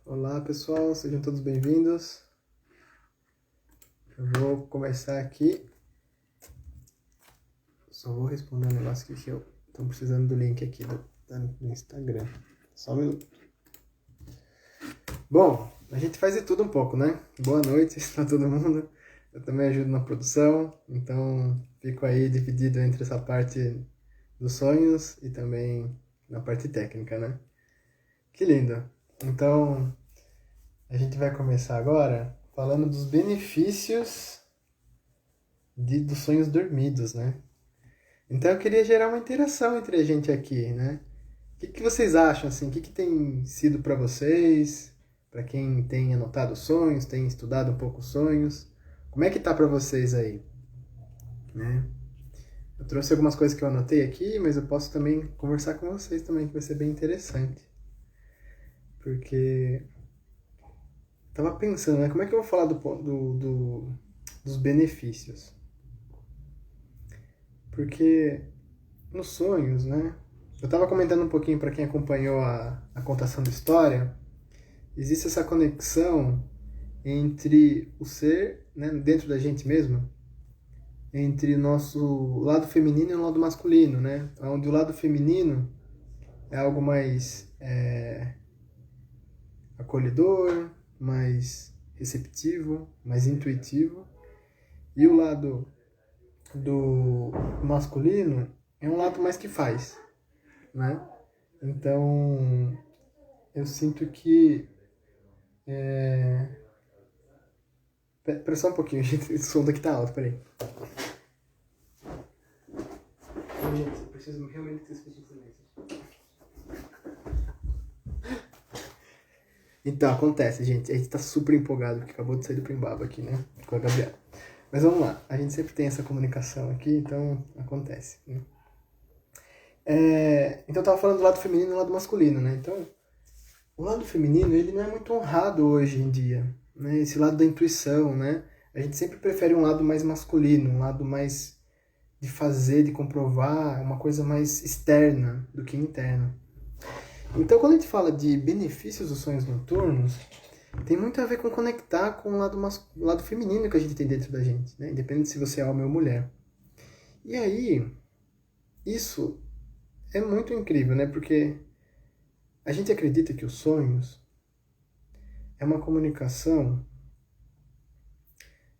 Olá pessoal, sejam todos bem-vindos. Eu vou começar aqui. Só vou responder um negócio aqui que eu estou precisando do link aqui do Instagram. Só um minuto. Bom, a gente faz de tudo um pouco, né? Boa noite para todo mundo. Eu também ajudo na produção, então fico aí dividido entre essa parte dos sonhos e também na parte técnica, né? Que lindo! Então, a gente vai começar agora falando dos benefícios dos sonhos dormidos, né? Então eu queria gerar uma interação entre a gente aqui, né? O que vocês acham, assim? O que tem sido para vocês? Para quem tem anotado sonhos, tem estudado um pouco sonhos? Como é que tá para vocês aí? Né? Eu trouxe algumas coisas que eu anotei aqui, mas eu posso também conversar com vocês também, que vai ser bem interessante. Porque tava pensando, né? Como é que eu vou falar dos benefícios? Porque nos sonhos, né? Eu estava comentando um pouquinho para quem acompanhou a contação da história, existe essa conexão entre o ser, né, dentro da gente mesmo, entre o nosso lado feminino e o lado masculino, né? Onde o lado feminino é algo mais acolhedor, mais receptivo, mais intuitivo, e o lado do masculino é um lado mais que faz, né? Então, eu sinto que Pera só um pouquinho, gente. Esse som daqui tá alto, peraí. Gente, eu preciso realmente ter esse silêncio. Então, acontece, gente. A gente tá super empolgado, porque acabou de sair do Primbaba aqui, né? Com a Gabriela. Mas vamos lá. A gente sempre tem essa comunicação aqui, então acontece, né? Então eu tava falando do lado feminino e do lado masculino, né? Então, o lado feminino, ele não é muito honrado hoje em dia, né? Esse lado da intuição, né? A gente sempre prefere um lado mais masculino, um lado mais de fazer, de comprovar, uma coisa mais externa do que interna. Então, quando a gente fala de benefícios dos sonhos noturnos, tem muito a ver com conectar com o lado feminino que a gente tem dentro da gente, né? Independente se você é homem ou mulher. E aí, isso é muito incrível, né? Porque a gente acredita que os sonhos é uma comunicação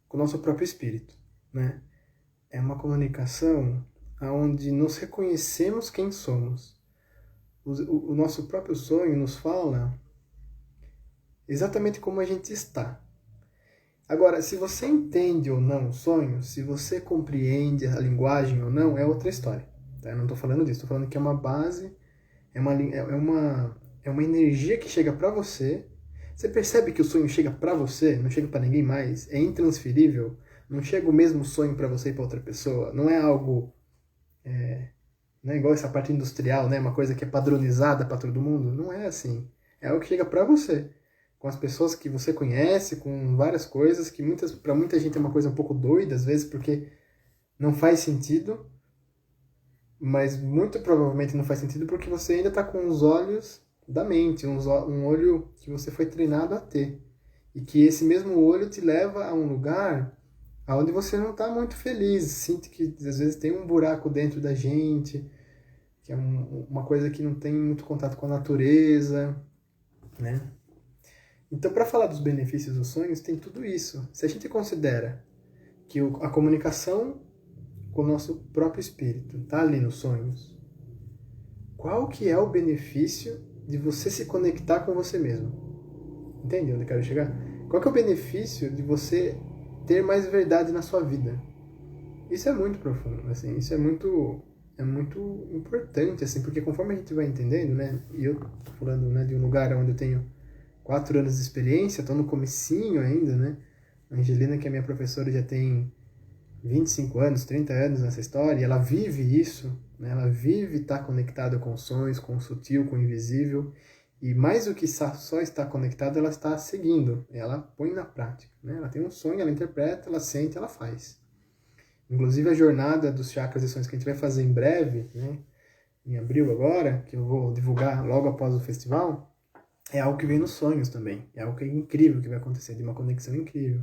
com o nosso próprio espírito, né? É uma comunicação onde nos reconhecemos quem somos. O nosso próprio sonho nos fala exatamente como a gente está. Agora, se você entende ou não o sonho, se você compreende a linguagem ou não, é outra história. Tá? Eu não estou falando disso, estou falando que é uma base, é uma energia que chega para você. Você percebe que o sonho chega para você, não chega para ninguém mais, é intransferível, não chega o mesmo sonho para você e para outra pessoa, não é algo não é igual essa parte industrial, né? Uma coisa que é padronizada para todo mundo. Não é assim. É algo que chega para você, com as pessoas que você conhece, com várias coisas que para muita gente é uma coisa um pouco doida às vezes, porque não faz sentido, mas muito provavelmente não faz sentido porque você ainda está com os olhos da mente, um olho que você foi treinado a ter. E que esse mesmo olho te leva a um lugar onde você não está muito feliz, sente que às vezes tem um buraco dentro da gente, que é uma coisa que não tem muito contato com a natureza, né? Então, para falar dos benefícios dos sonhos, tem tudo isso. Se a gente considera que a comunicação com o nosso próprio espírito está ali nos sonhos, qual que é o benefício de você se conectar com você mesmo? Entende onde eu quero chegar? Qual que é o benefício de você ter mais verdade na sua vida? Isso é muito profundo, assim, isso é muito importante, assim, porque conforme a gente vai entendendo, né, e eu tô falando, né, de um lugar onde eu tenho 4 anos de experiência, tô no comecinho ainda, né, a Angelina, que é minha professora, já tem 25 anos, 30 anos nessa história, e ela vive isso, né, ela vive estar conectada com os sonhos, com o sutil, com o invisível, e mais do que só estar conectada, ela está seguindo, ela põe na prática, né, ela tem um sonho, ela interpreta, ela sente, ela faz. Inclusive a jornada dos chakras e sonhos que a gente vai fazer em breve, né, em abril agora, que eu vou divulgar logo após o festival, é algo que vem nos sonhos também. É algo que é incrível que vai acontecer, de uma conexão incrível.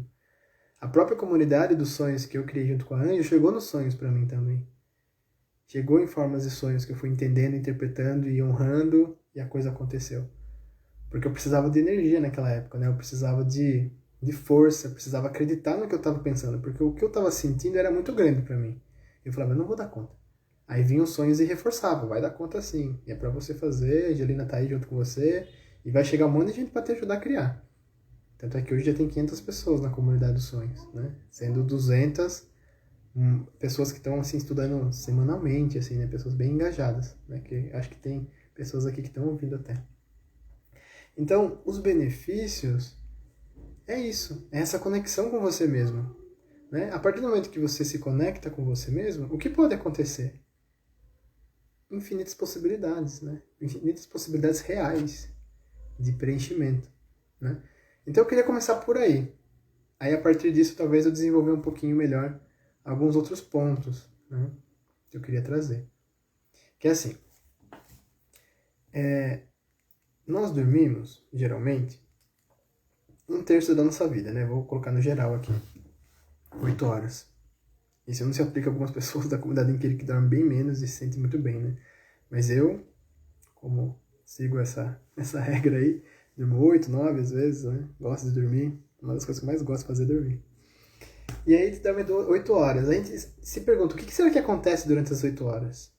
A própria comunidade dos sonhos que eu criei junto com a Anjo chegou nos sonhos para mim também. Chegou em formas de sonhos que eu fui entendendo, interpretando e honrando, e a coisa aconteceu. Porque eu precisava de energia naquela época, né? Eu precisava de força, eu precisava acreditar no que eu estava pensando, porque o que eu estava sentindo era muito grande para mim. Eu falava, eu não vou dar conta. Aí vinham os sonhos e reforçavam, vai dar conta sim. E é para você fazer, a Angelina tá aí junto com você, e vai chegar um monte de gente para te ajudar a criar. Tanto é que hoje já tem 500 pessoas na comunidade dos sonhos, né? Sendo 200 pessoas que estão assim estudando semanalmente, assim, né? Pessoas bem engajadas, né? Que acho que tem pessoas aqui que estão ouvindo até. Então, os benefícios é isso, é essa conexão com você mesmo, né? A partir do momento que você se conecta com você mesmo, o que pode acontecer? Infinitas possibilidades, né? Infinitas possibilidades reais de preenchimento, né? Então eu queria começar por aí. Aí a partir disso talvez eu desenvolver um pouquinho melhor alguns outros pontos, né, que eu queria trazer. Que é assim, nós dormimos, geralmente, 1/3 da nossa vida, né? Vou colocar no geral aqui. 8 horas. Isso não se aplica a algumas pessoas da comunidade inteira que dormem bem menos e se sentem muito bem, né? Mas eu, como sigo essa regra aí, durmo 8, 9 às vezes, né? Gosto de dormir. Uma das coisas que eu mais gosto de fazer é dormir. E aí dorme 8 horas. A gente se pergunta, o que será que acontece durante as 8 horas?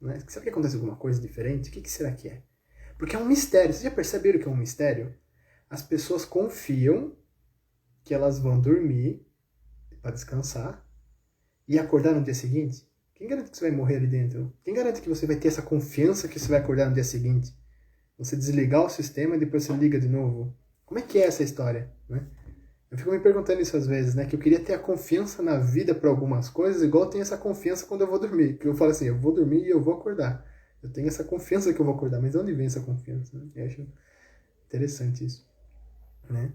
Né? Será que acontece alguma coisa diferente? O que será que é? Porque é um mistério. Vocês já perceberam que é um mistério? As pessoas confiam que elas vão dormir para descansar e acordar no dia seguinte. Quem garante que você vai morrer ali dentro? Quem garante que você vai ter essa confiança que você vai acordar no dia seguinte? Você desligar o sistema e depois você liga de novo. Como é que é essa história? Né? Eu fico me perguntando isso às vezes, né? Que eu queria ter a confiança na vida para algumas coisas, igual eu tenho essa confiança quando eu vou dormir. Que eu falo assim, eu vou dormir e eu vou acordar. Eu tenho essa confiança que eu vou acordar. Mas de onde vem essa confiança? Né? Eu acho interessante isso. Né?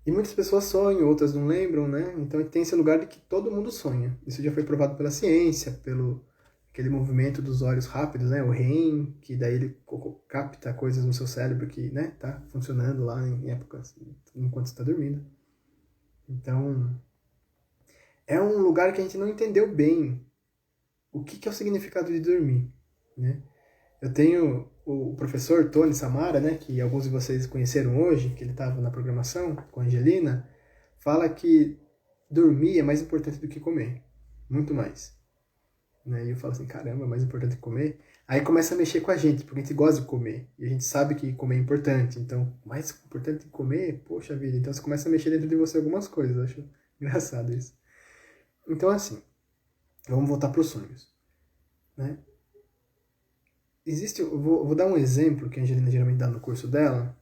E muitas pessoas sonham, outras não lembram, né? Então tem esse lugar de que todo mundo sonha. Isso já foi provado pela ciência, pelo aquele movimento dos olhos rápidos, né? O REM, que daí ele capta coisas no seu cérebro que, né, tá funcionando lá em épocas enquanto está dormindo. Então, é um lugar que a gente não entendeu bem o que é o significado de dormir, né? Eu tenho o professor Tony Samara, né, que alguns de vocês conheceram hoje, que ele estava na programação com a Angelina, fala que dormir é mais importante do que comer, muito mais. Né? E eu falo assim, caramba, é mais importante que comer? Aí começa a mexer com a gente, porque a gente gosta de comer, e a gente sabe que comer é importante, então, mais importante que comer? Poxa vida, então você começa a mexer dentro de você algumas coisas, eu acho engraçado isso. Então, assim, vamos voltar para os sonhos, né? Eu vou dar um exemplo que a Angelina geralmente dá no curso dela,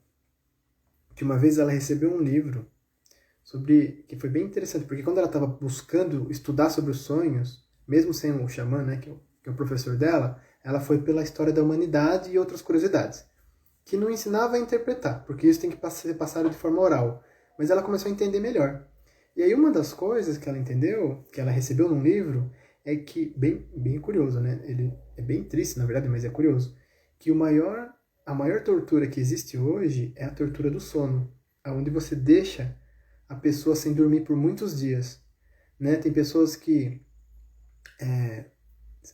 que uma vez ela recebeu um livro que foi bem interessante, porque quando ela estava buscando estudar sobre os sonhos, mesmo sem o xamã, né, que é o professor dela, ela foi pela história da humanidade e outras curiosidades, que não ensinava a interpretar, porque isso tem que ser passado de forma oral, mas ela começou a entender melhor. E aí uma das coisas que ela entendeu, que ela recebeu num livro, é que, bem curioso, né? Ele é bem triste, na verdade, mas é curioso, que a maior tortura que existe hoje é a tortura do sono, onde você deixa a pessoa sem dormir por muitos dias, né? Tem pessoas que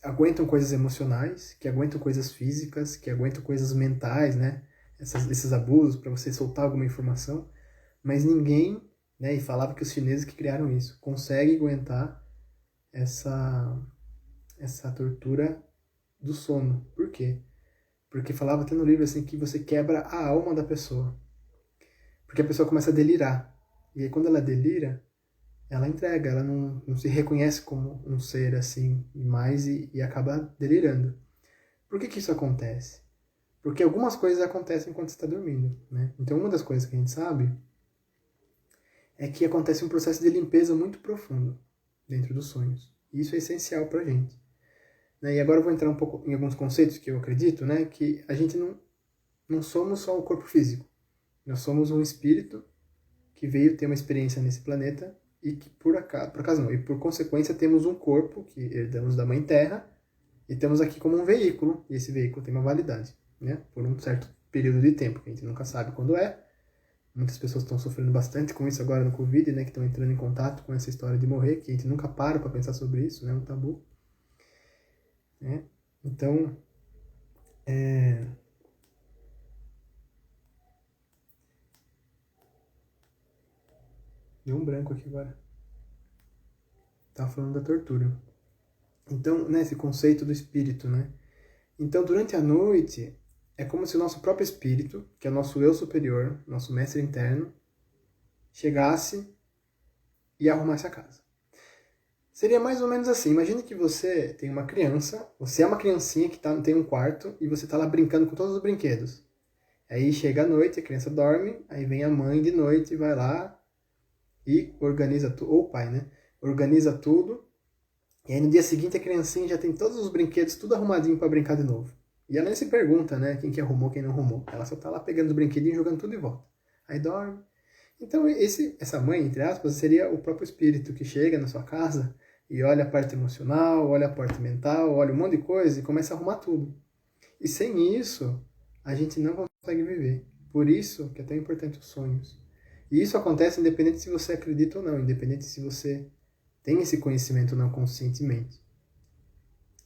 aguentam coisas emocionais, que aguentam coisas físicas, que aguentam coisas mentais, né? Esses abusos para você soltar alguma informação, mas ninguém, né? E falava que os chineses que criaram isso, consegue aguentar essa tortura do sono. Por quê? Porque falava até no livro assim que você quebra a alma da pessoa. Porque a pessoa começa a delirar. E aí quando ela delira, ela entrega, ela não se reconhece como um ser assim mais e acaba delirando. Por que isso acontece? Porque algumas coisas acontecem enquanto você está dormindo, né? Então uma das coisas que a gente sabe é que acontece um processo de limpeza muito profundo dentro dos sonhos. E isso é essencial para a gente. Né? E agora eu vou entrar um pouco em alguns conceitos que eu acredito, né? Que a gente não somos só o corpo físico. Nós somos um espírito que veio ter uma experiência nesse planeta e que por acaso não, e por consequência temos um corpo que herdamos da Mãe Terra e estamos aqui como um veículo, e esse veículo tem uma validade, né? Por um certo período de tempo, que a gente nunca sabe quando é. Muitas pessoas estão sofrendo bastante com isso agora no Covid, né? Que estão entrando em contato com essa história de morrer, que a gente nunca para pensar sobre isso, né? É um tabu. Né? Então, deu um branco aqui agora. Tava falando da tortura. Então, né, esse conceito do espírito, né? Então, durante a noite, é como se o nosso próprio espírito, que é o nosso eu superior, nosso mestre interno, chegasse e arrumasse a casa. Seria mais ou menos assim. Imagine que você tem uma criança, você é uma criancinha que tem um quarto e você está lá brincando com todos os brinquedos. Aí chega a noite, a criança dorme, aí vem a mãe de noite e vai lá e organiza tudo, ou o pai, né? Organiza tudo. E aí no dia seguinte a criancinha já tem todos os brinquedos tudo arrumadinho para brincar de novo. E ela nem se pergunta, né? Quem que arrumou, quem não arrumou. Ela só tá lá pegando os brinquedinhos e jogando tudo de volta. Aí dorme. Então essa mãe, entre aspas, seria o próprio espírito que chega na sua casa e olha a parte emocional, olha a parte mental, olha um monte de coisa e começa a arrumar tudo. E sem isso, a gente não consegue viver. Por isso que é tão importante os sonhos. E isso acontece independente se você acredita ou não, independente se você tem esse conhecimento ou não conscientemente.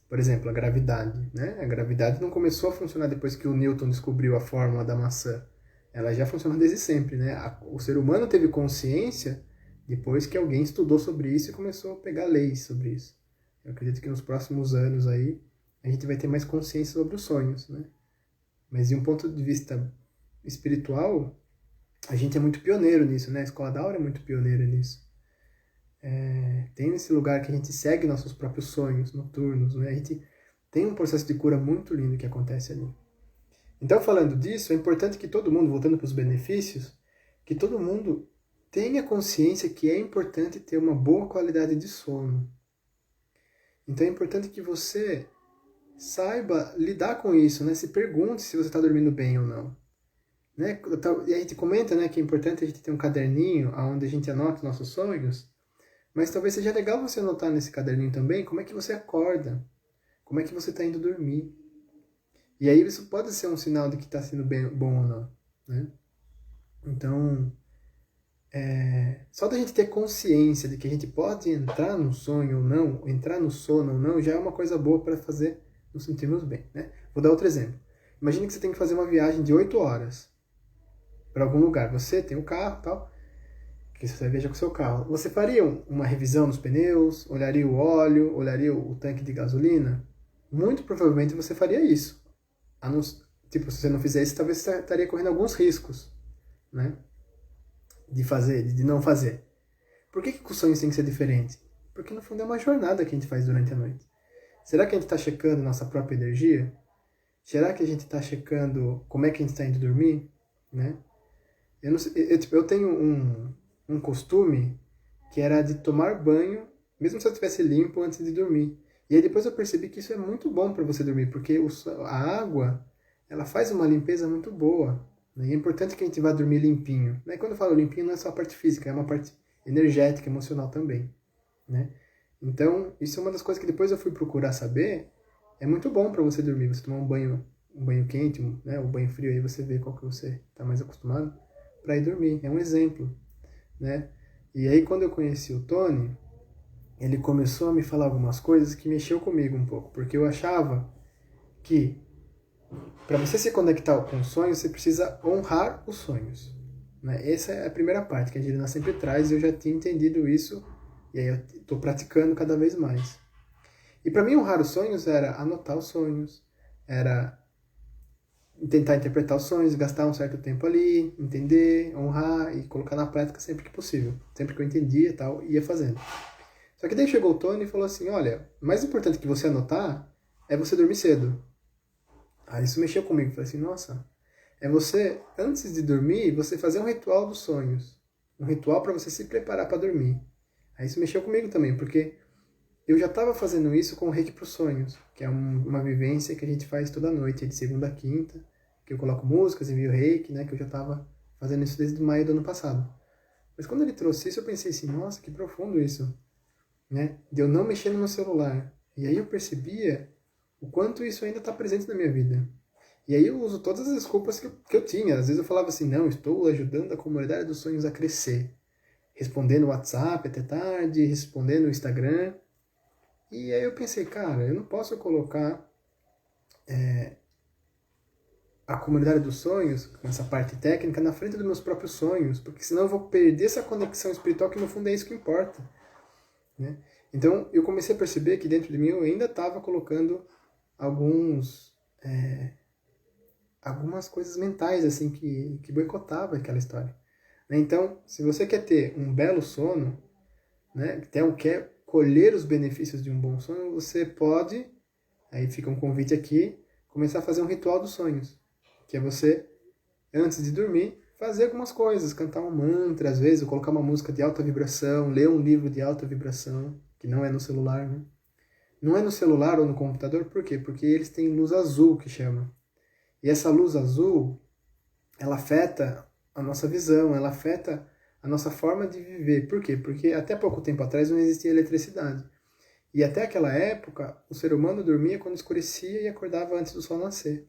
Por exemplo, a gravidade. Né? A gravidade não começou a funcionar depois que o Newton descobriu a fórmula da maçã. Ela já funciona desde sempre. Né? O ser humano teve consciência depois que alguém estudou sobre isso e começou a pegar leis sobre isso. Eu acredito que nos próximos anos aí a gente vai ter mais consciência sobre os sonhos. Né? Mas de um ponto de vista espiritual, a gente é muito pioneiro nisso. Né? A Escola da Aura é muito pioneira nisso. Tem esse lugar que a gente segue nossos próprios sonhos noturnos. Né? A gente tem um processo de cura muito lindo que acontece ali. Então, falando disso, é importante que todo mundo, voltando para os benefícios, que todo mundo tenha consciência que é importante ter uma boa qualidade de sono. Então é importante que você saiba lidar com isso, né? Se pergunte se você está dormindo bem ou não. Né? E a gente comenta, né, que é importante a gente ter um caderninho onde a gente anota os nossos sonhos, mas talvez seja legal você anotar nesse caderninho também como é que você acorda, como é que você está indo dormir. E aí isso pode ser um sinal de que está sendo bom ou não. Né? Então, só da gente ter consciência de que a gente pode entrar no sonho ou não, entrar no sono ou não, já é uma coisa boa para fazer nos sentirmos bem. Né? Vou dar outro exemplo. Imagine que você tem que fazer uma viagem de 8 horas para algum lugar. Você tem um carro e tal, que você vai viajar com o seu carro. Você faria uma revisão nos pneus, olharia o óleo, olharia o tanque de gasolina? Muito provavelmente você faria isso. Tipo, se você não fizer isso, talvez você estaria correndo alguns riscos, né? De não fazer. Por que os sonhos têm que ser diferentes? Porque no fundo é uma jornada que a gente faz durante a noite. Será que a gente está checando nossa própria energia? Será que a gente está checando como é que a gente está indo dormir? Né? Eu tenho um costume que era de tomar banho, mesmo se eu estivesse limpo antes de dormir. E aí depois eu percebi que isso é muito bom para você dormir, porque a água ela faz uma limpeza muito boa. Né? E é importante que a gente vá dormir limpinho. Né? Quando eu falo limpinho, não é só a parte física, é uma parte energética, emocional também. Né? Então, isso é uma das coisas que depois eu fui procurar saber. É muito bom para você dormir, você tomar um banho quente, né? Um banho frio, aí você vê qual que você está mais acostumado para ir dormir. É um exemplo. Né? E aí, quando eu conheci o Tony, ele começou a me falar algumas coisas que mexeu comigo um pouco, porque eu achava que para você se conectar com os sonhos, você precisa honrar os sonhos. Né? Essa é a primeira parte que a Angelina sempre traz, e eu já tinha entendido isso, e aí eu estou praticando cada vez mais. E para mim, honrar os sonhos era anotar os sonhos, era tentar interpretar os sonhos, gastar um certo tempo ali, entender, honrar e colocar na prática sempre que possível. Sempre que eu entendia e tal, ia fazendo. Só que daí chegou o Tony e falou assim, olha, mais importante que você anotar é você dormir cedo. Aí isso mexeu comigo, falei assim, nossa, é você, antes de dormir, você fazer um ritual dos sonhos. Um ritual para você se preparar para dormir. Aí isso mexeu comigo também, porque eu já estava fazendo isso com o Reiki para os Sonhos, que é uma vivência que a gente faz toda noite, de segunda a quinta, que eu coloco músicas, envio Reiki, né, que eu já estava fazendo isso desde maio do ano passado. Mas quando ele trouxe isso, eu pensei assim, nossa, que profundo isso, né, de eu não mexer no meu celular. E aí eu percebia o quanto isso ainda está presente na minha vida. E aí eu uso todas as desculpas que eu tinha. Às vezes eu falava assim, não, estou ajudando a comunidade dos sonhos a crescer. Respondendo o WhatsApp até tarde, respondendo o Instagram. E aí eu pensei, cara, eu não posso colocar a comunidade dos sonhos, com essa parte técnica, na frente dos meus próprios sonhos, porque senão eu vou perder essa conexão espiritual que no fundo é isso que importa. Né? Então eu comecei a perceber que dentro de mim eu ainda estava colocando algumas coisas mentais assim que boicotava aquela história. Então, se você quer ter um belo sono, né, quer colher os benefícios de um bom sono, você pode, aí fica um convite aqui, começar a fazer um ritual dos sonhos, que é você, antes de dormir, fazer algumas coisas, cantar um mantra, às vezes, ou colocar uma música de alta vibração, ler um livro de alta vibração, que não é no celular, né? Não é no celular ou no computador, por quê? Porque eles têm luz azul, que chama. E essa luz azul, ela afeta a nossa visão, ela afeta a nossa forma de viver. Por quê? Porque até pouco tempo atrás não existia eletricidade. E até aquela época, o ser humano dormia quando escurecia e acordava antes do sol nascer.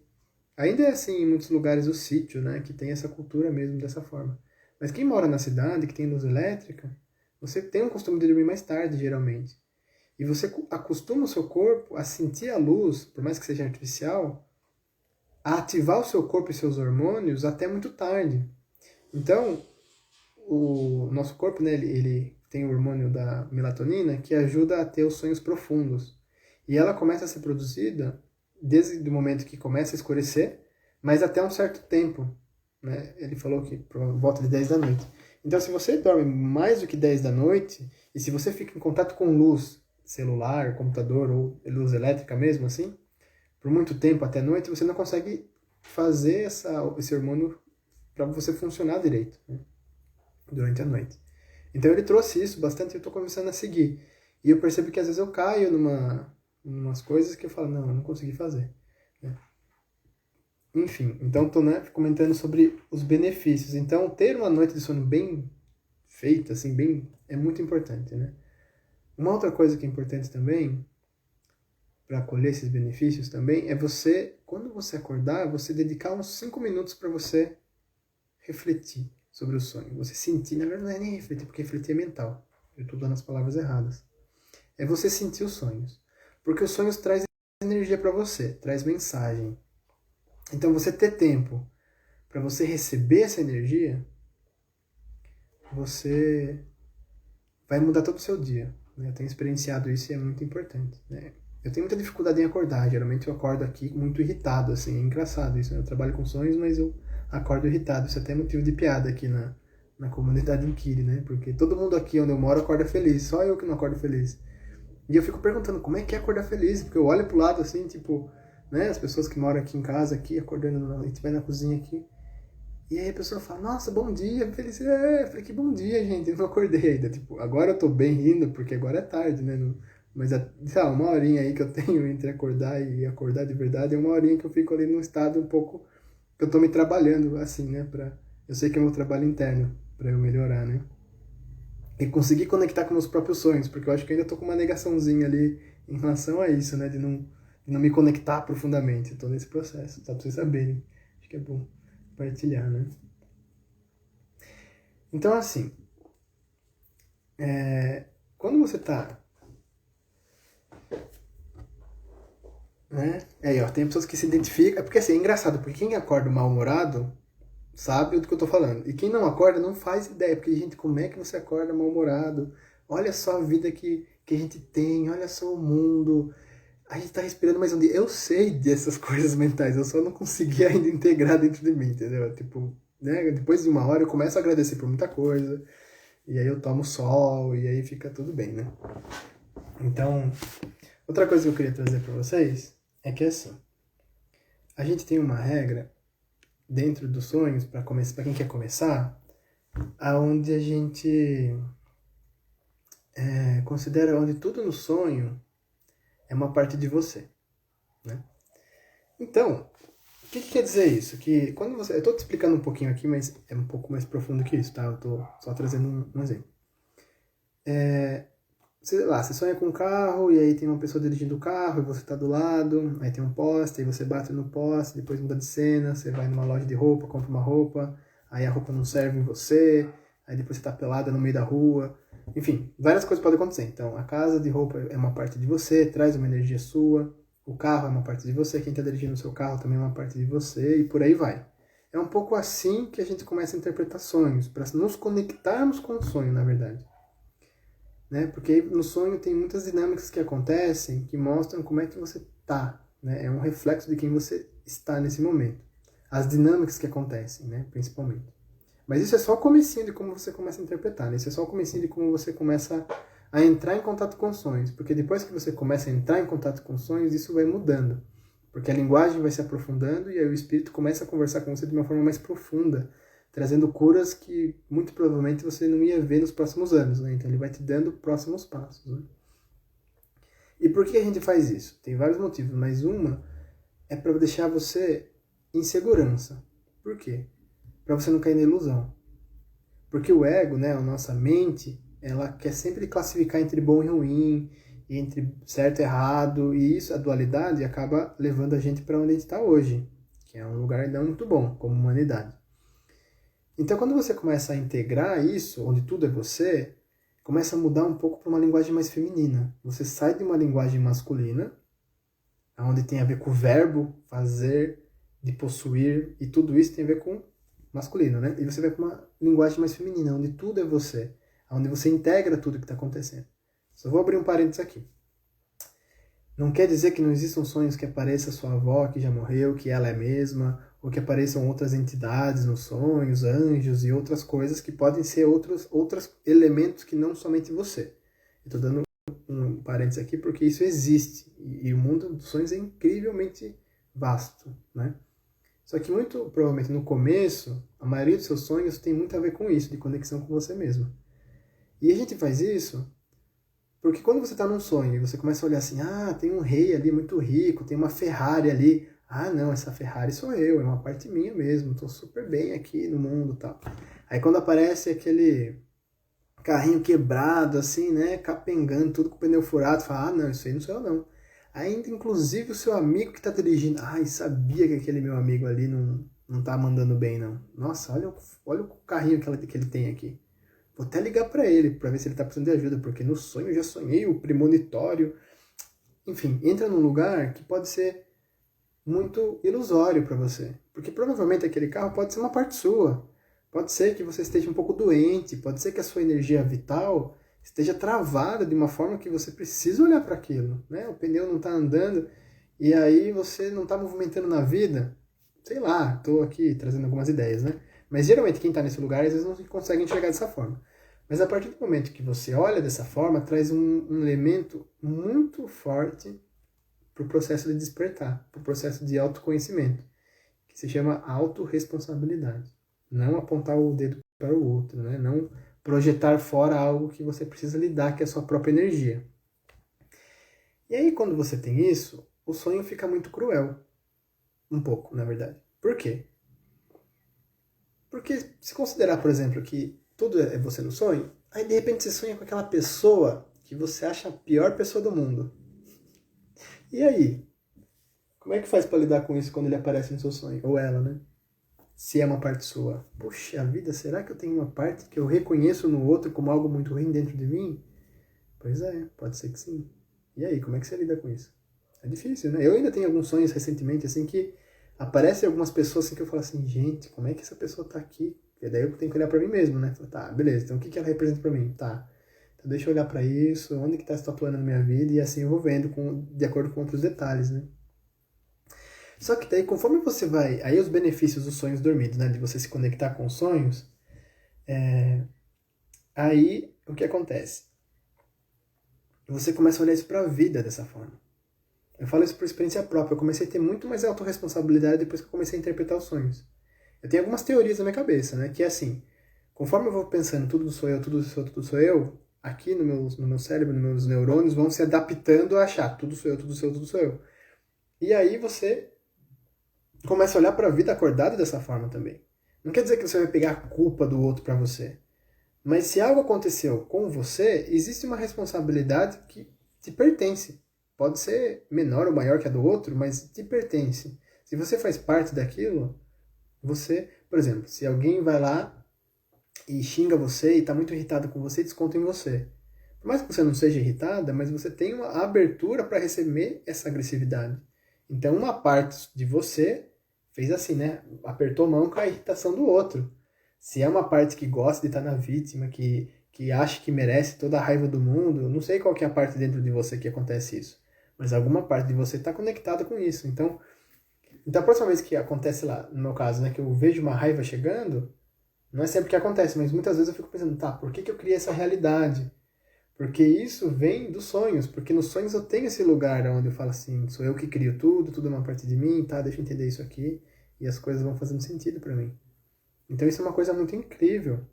Ainda é assim em muitos lugares do sítio, né, que tem essa cultura mesmo dessa forma. Mas quem mora na cidade, que tem luz elétrica, você tem o costume de dormir mais tarde, geralmente. E você acostuma o seu corpo a sentir a luz, por mais que seja artificial, a ativar o seu corpo e seus hormônios até muito tarde. Então, o nosso corpo, né, ele tem o hormônio da melatonina que ajuda a ter os sonhos profundos. E ela começa a ser produzida desde o momento que começa a escurecer, mas até um certo tempo. Né? Ele falou que por volta de 10 da noite. Então, se você dorme mais do que 10 da noite, e se você fica em contato com luz, celular, computador ou luz elétrica mesmo, assim, por muito tempo até noite, você não consegue fazer esse hormônio para você funcionar direito, né? Durante a noite. Então ele trouxe isso bastante e eu estou começando a seguir. E eu percebo que às vezes eu caio umas coisas que eu falo, não, eu não consegui fazer. Né? Enfim, então estou, né, comentando sobre os benefícios. Então ter uma noite de sono bem feita, assim, é muito importante. Né? Uma outra coisa que é importante também, para colher esses benefícios também, é você, quando você acordar, você dedicar uns 5 minutos para você refletir sobre o sonho. Você sentir, na verdade não é nem refletir, porque refletir é mental. Eu estou dando as palavras erradas. É você sentir os sonhos. Porque os sonhos trazem energia para você, traz mensagem. Então você ter tempo para você receber essa energia, você vai mudar todo o seu dia. Né? Eu tenho experienciado isso e é muito importante. Né? Eu tenho muita dificuldade em acordar. Geralmente eu acordo aqui muito irritado. Assim. É engraçado isso. Né? Eu trabalho com sonhos, mas eu acordo irritado. Isso é até motivo de piada aqui na comunidade Inquiri, né? Porque todo mundo aqui onde eu moro acorda feliz. Só eu que não acordo feliz. E eu fico perguntando como é que é acordar feliz. Porque eu olho pro lado assim, tipo... Né? As pessoas que moram aqui em casa, aqui, acordando, a gente vai na cozinha aqui. E aí a pessoa fala, nossa, bom dia, felicidade. Eu falei, que bom dia, gente, eu não acordei ainda. Tipo, agora eu tô bem rindo, porque agora é tarde, né? Mas, sei lá, uma horinha aí que eu tenho entre acordar e acordar de verdade, é uma horinha que eu fico ali num estado um pouco... que eu tô me trabalhando, assim, né? Eu sei que é um trabalho interno, pra eu melhorar, né? E conseguir conectar com meus próprios sonhos, porque eu acho que ainda tô com uma negaçãozinha ali em relação a isso, né? De não me conectar profundamente. Eu tô nesse processo, tá? Pra vocês saberem. Acho que é bom compartilhar, né? Então, assim, quando você tá... Né? Aí, ó, tem pessoas que se identificam... É porque, assim, é engraçado, porque quem acorda mal-humorado sabe do que eu tô falando. E quem não acorda não faz ideia, porque, gente, como é que você acorda mal-humorado? Olha só a vida que a gente tem, olha só o mundo... A gente tá respirando mais um dia. Eu sei dessas coisas mentais, eu só não consegui ainda integrar dentro de mim, entendeu? Tipo, né? Depois de uma hora eu começo a agradecer por muita coisa, e aí eu tomo sol, e aí fica tudo bem, né? Então, outra coisa que eu queria trazer pra vocês é que, assim, a gente tem uma regra dentro dos sonhos, pra quem quer começar, aonde a gente considera onde tudo no sonho é uma parte de você, né? Então, o que quer dizer isso? Que quando você... Eu estou te explicando um pouquinho aqui, mas é um pouco mais profundo que isso, tá? Eu estou só trazendo um exemplo. sei lá, você sonha com um carro e aí tem uma pessoa dirigindo o carro e você tá do lado, aí tem um poste, aí você bate no poste, depois muda de cena, você vai numa loja de roupa, compra uma roupa, aí a roupa não serve em você, aí depois você tá pelada no meio da rua. Enfim, várias coisas podem acontecer. Então, a casa de roupa é uma parte de você, traz uma energia sua, o carro é uma parte de você, quem tá dirigindo o seu carro também é uma parte de você, e por aí vai. É um pouco assim que a gente começa a interpretar sonhos, para nos conectarmos com o sonho, na verdade. Né? Porque no sonho tem muitas dinâmicas que acontecem que mostram como é que você está, né? É um reflexo de quem você está nesse momento. As dinâmicas que acontecem, né? Principalmente. Mas isso é só o comecinho de como você começa a interpretar, né? Isso é só o comecinho de como você começa a entrar em contato com sonhos. Porque depois que você começa a entrar em contato com sonhos, isso vai mudando. Porque a linguagem vai se aprofundando e aí o espírito começa a conversar com você de uma forma mais profunda, trazendo curas que muito provavelmente você não ia ver nos próximos anos, né? Então ele vai te dando próximos passos, né? E por que a gente faz isso? Tem vários motivos, mas uma é para deixar você em segurança. Por quê? Para você não cair na ilusão. Porque o ego, né, a nossa mente, ela quer sempre classificar entre bom e ruim, entre certo e errado, e isso, a dualidade, acaba levando a gente para onde a gente está hoje, que é um lugar não muito bom, como humanidade. Então, quando você começa a integrar isso, onde tudo é você, começa a mudar um pouco para uma linguagem mais feminina. Você sai de uma linguagem masculina, onde tem a ver com o verbo, fazer, de possuir, e tudo isso tem a ver com masculino, né? E você vai para uma linguagem mais feminina, onde tudo é você, onde você integra tudo que está acontecendo. Só vou abrir um parênteses aqui. Não quer dizer que não existam sonhos que apareça sua avó que já morreu, que ela é mesma, ou que apareçam outras entidades nos sonhos, anjos e outras coisas que podem ser outros elementos que não somente você. Estou dando um parênteses aqui porque isso existe e o mundo dos sonhos é incrivelmente vasto, né? Só que muito provavelmente no começo, a maioria dos seus sonhos tem muito a ver com isso, de conexão com você mesmo. E a gente faz isso porque quando você está num sonho e você começa a olhar assim, ah, tem um rei ali muito rico, tem uma Ferrari ali. Ah, não, essa Ferrari sou eu, é uma parte minha mesmo, estou super bem aqui no mundo e tal. Aí quando aparece aquele carrinho quebrado, assim, né, capengando, tudo com o pneu furado, fala, ah, não, isso aí não sou eu não. Ainda, inclusive, o seu amigo que está dirigindo, ai, sabia que aquele meu amigo ali não tá mandando bem, não. Nossa, olha o carrinho que ele tem aqui. Vou até ligar para ele, para ver se ele tá precisando de ajuda, porque no sonho eu já sonhei o premonitório. Enfim, entra num lugar que pode ser muito ilusório para você. Porque provavelmente aquele carro pode ser uma parte sua. Pode ser que você esteja um pouco doente, pode ser que a sua energia vital esteja travada de uma forma que você precisa olhar para aquilo, né? O pneu não está andando e aí você não está movimentando na vida. Sei lá, estou aqui trazendo algumas ideias, né? Mas geralmente quem está nesse lugar às vezes não consegue enxergar dessa forma. Mas a partir do momento que você olha dessa forma, traz um elemento muito forte para o processo de despertar, para o processo de autoconhecimento, que se chama autorresponsabilidade. Não apontar o dedo para o outro, né? Não projetar fora algo que você precisa lidar, que é a sua própria energia. E aí, quando você tem isso, o sonho fica muito cruel. Um pouco, na verdade. Por quê? Porque se considerar, por exemplo, que tudo é você no sonho, aí de repente você sonha com aquela pessoa que você acha a pior pessoa do mundo. E aí? Como é que faz para lidar com isso quando ele aparece no seu sonho? Ou ela, né? Se é uma parte sua. Puxa vida, será que eu tenho uma parte que eu reconheço no outro como algo muito ruim dentro de mim? Pois é, pode ser que sim. E aí, como é que você lida com isso? É difícil, né? Eu ainda tenho alguns sonhos recentemente, assim, que aparecem algumas pessoas assim que eu falo assim, gente, como é que essa pessoa tá aqui? E daí eu tenho que olhar pra mim mesmo, né? Tá, beleza, então o que ela representa pra mim? Tá, então deixa eu olhar pra isso, onde que tá se tatuando na minha vida, e assim eu vou vendo de acordo com outros detalhes, né? Só que daí, conforme você vai... Aí os benefícios dos sonhos dormidos, né? De você se conectar com os sonhos, aí o que acontece? Você começa a olhar isso pra vida dessa forma. Eu falo isso por experiência própria. Eu comecei a ter muito mais autorresponsabilidade depois que eu comecei a interpretar os sonhos. Eu tenho algumas teorias na minha cabeça, né? Que é assim, conforme eu vou pensando tudo sou eu, tudo sou eu, aqui no meu cérebro, nos meus neurônios vão se adaptando a achar tudo sou eu, tudo sou eu, tudo sou eu. E aí você começa a olhar para a vida acordada dessa forma também. Não quer dizer que você vai pegar a culpa do outro para você. Mas se algo aconteceu com você, existe uma responsabilidade que te pertence. Pode ser menor ou maior que a do outro, mas te pertence. Se você faz parte daquilo, você, por exemplo, se alguém vai lá e xinga você e está muito irritado com você, desconta em você. Por mais que você não seja irritada, mas você tem uma abertura para receber essa agressividade. Então, uma parte de você fez assim, né? Apertou a mão com a irritação do outro. Se é uma parte que gosta de estar na vítima, que acha que merece toda a raiva do mundo, não sei qual que é a parte dentro de você que acontece isso, mas alguma parte de você está conectada com isso. Então, a próxima vez que acontece lá, no meu caso, né, que eu vejo uma raiva chegando, não é sempre que acontece, mas muitas vezes eu fico pensando, tá, por que eu criei essa realidade? Porque isso vem dos sonhos, porque nos sonhos eu tenho esse lugar onde eu falo assim, sou eu que crio tudo, tudo é uma parte de mim, tá, deixa eu entender isso aqui, e as coisas vão fazendo sentido para mim. Então isso é uma coisa muito incrível,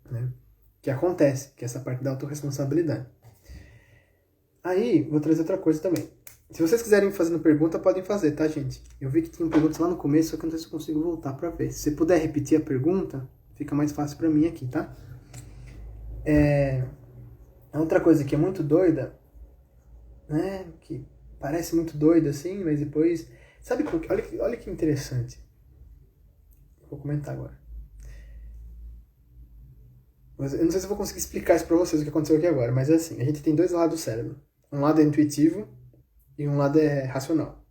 né, que acontece, que é essa parte da autorresponsabilidade. Aí, vou trazer outra coisa também. Se vocês quiserem fazendo pergunta, podem fazer, tá, gente? Eu vi que tinham perguntas lá no começo, só que eu não sei se eu consigo voltar pra ver. Se você puder repetir a pergunta, fica mais fácil pra mim aqui, tá? Outra coisa que é muito doida, né? Que parece muito doida assim, mas depois... Sabe por quê? Olha que interessante. Vou comentar agora. Eu não sei se eu vou conseguir explicar isso pra vocês, o que aconteceu aqui agora, mas é assim, a gente tem dois lados do cérebro. Um lado é intuitivo e um lado é racional.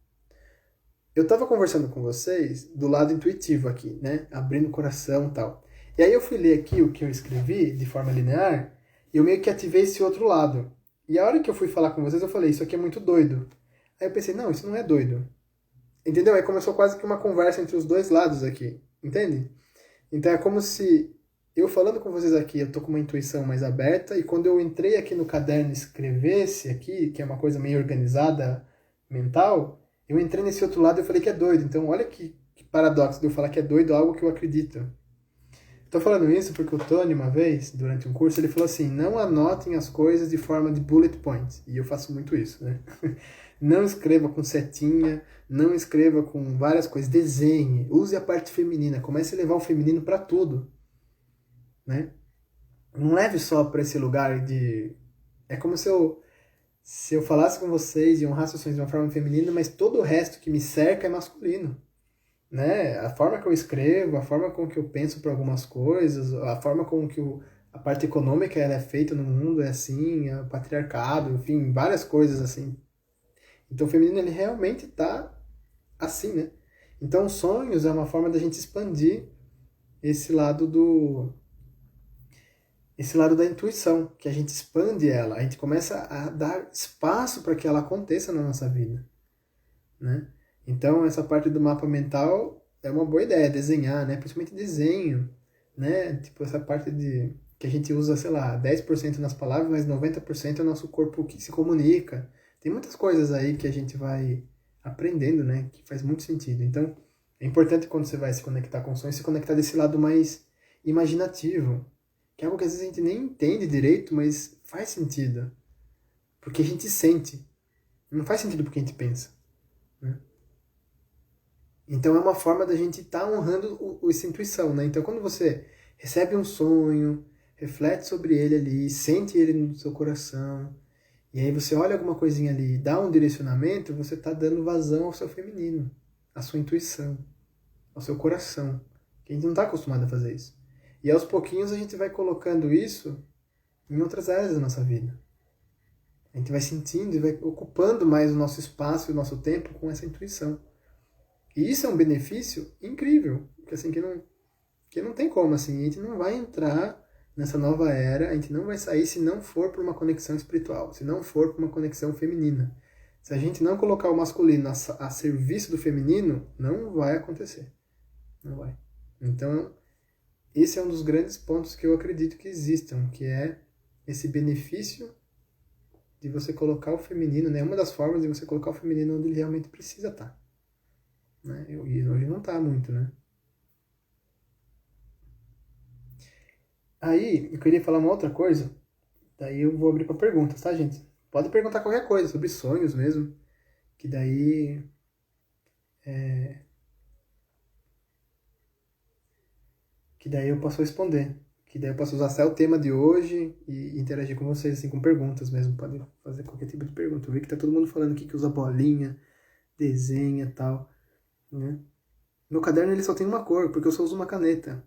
Eu tava conversando com vocês do lado intuitivo aqui, né? Abrindo o coração e tal. E aí eu fui ler aqui o que eu escrevi de forma linear e eu meio que ativei esse outro lado. E a hora que eu fui falar com vocês, eu falei, isso aqui é muito doido. Aí eu pensei, não, isso não é doido. Entendeu? Aí começou quase que uma conversa entre os dois lados aqui. Entende? Então é como se eu falando com vocês aqui, eu tô com uma intuição mais aberta, e quando eu entrei aqui no caderno e escrevesse aqui, que é uma coisa meio organizada mental, eu entrei nesse outro lado e eu falei que é doido. Então olha que paradoxo de eu falar que é doido algo que eu acredito. Tô falando isso porque o Tony, uma vez, durante um curso, ele falou assim, não anotem as coisas de forma de bullet point. E eu faço muito isso, né? Não escreva com setinha, não escreva com várias coisas, desenhe, use a parte feminina, comece a levar o feminino para tudo, né? Não leve só para esse lugar de... É como se eu falasse com vocês e honrasse os sonhos de uma forma feminina, mas todo o resto que me cerca é masculino, né? A forma que eu escrevo, a forma com que eu penso para algumas coisas, a forma com que a parte econômica ela é feita no mundo é assim, o patriarcado, enfim, várias coisas assim. Então o feminino ele realmente está assim, né? Então sonhos é uma forma da gente expandir esse lado da intuição, que a gente expande ela, a gente começa a dar espaço para que ela aconteça na nossa vida, né? Então, essa parte do mapa mental é uma boa ideia, desenhar, né? Principalmente desenho, né? Tipo, essa parte de que a gente usa, sei lá, 10% nas palavras, mas 90% é o nosso corpo que se comunica. Tem muitas coisas aí que a gente vai aprendendo, né? Que faz muito sentido. Então, é importante quando você vai se conectar com sonhos, se conectar desse lado mais imaginativo, que é algo que às vezes a gente nem entende direito, mas faz sentido. Porque a gente sente. Não faz sentido porque a gente pensa, né? Então é uma forma da gente estar honrando essa intuição, né? Então quando você recebe um sonho, reflete sobre ele ali, sente ele no seu coração, e aí você olha alguma coisinha ali e dá um direcionamento, você está dando vazão ao seu feminino, à sua intuição, ao seu coração. Que a gente não está acostumado a fazer isso. E aos pouquinhos a gente vai colocando isso em outras áreas da nossa vida. A gente vai sentindo e vai ocupando mais o nosso espaço e o nosso tempo com essa intuição. E isso é um benefício incrível, que assim que não tem como, assim, a gente não vai entrar nessa nova era, a gente não vai sair se não for por uma conexão espiritual, se não for por uma conexão feminina. Se a gente não colocar o masculino a serviço do feminino, não vai acontecer. Não vai. Então, esse é um dos grandes pontos que eu acredito que existam, que é esse benefício de você colocar o feminino, né? Uma das formas de você colocar o feminino onde ele realmente precisa estar. Né? E hoje não está muito, né? Aí, eu queria falar uma outra coisa, daí eu vou abrir para perguntas, tá, gente? Pode perguntar qualquer coisa, sobre sonhos mesmo, que daí... que daí eu posso responder. que daí eu posso usar até o tema de hoje e interagir com vocês, assim, com perguntas mesmo. Pode fazer qualquer tipo de pergunta. Eu vi que tá todo mundo falando aqui que usa bolinha, desenha e tal, né? Meu caderno ele só tem uma cor, porque eu só uso uma caneta.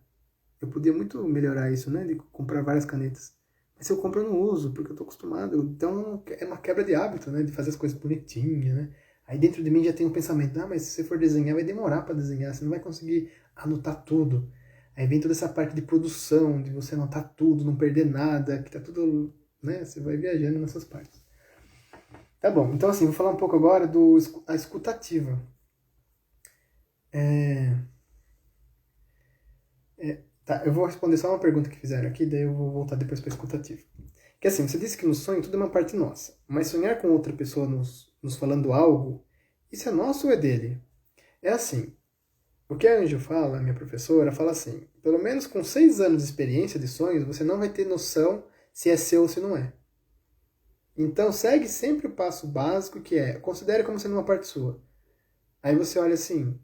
Eu podia muito melhorar isso, né? De comprar várias canetas. Mas se eu compro, eu não uso, porque eu tô acostumado. Então, é uma quebra de hábito, né? De fazer as coisas bonitinhas, né? Aí dentro de mim já tem um pensamento, ah, mas se você for desenhar, vai demorar para desenhar, você não vai conseguir anotar tudo. Aí vem toda essa parte de produção, de você anotar tudo, não perder nada, que tá tudo, né? Você vai viajando nessas partes. Tá bom, então assim, vou falar um pouco agora a escutativa. Tá, eu vou responder só uma pergunta que fizeram aqui, daí eu vou voltar depois para a escutativa. Que assim, você disse que no sonho tudo é uma parte nossa, mas sonhar com outra pessoa nos falando algo, isso é nosso ou é dele? É assim, o que a Anjo fala, a minha professora, fala assim, pelo menos com 6 anos de experiência de sonhos, você não vai ter noção se é seu ou se não é. Então segue sempre o passo básico que é, considere como sendo uma parte sua. Aí você olha assim,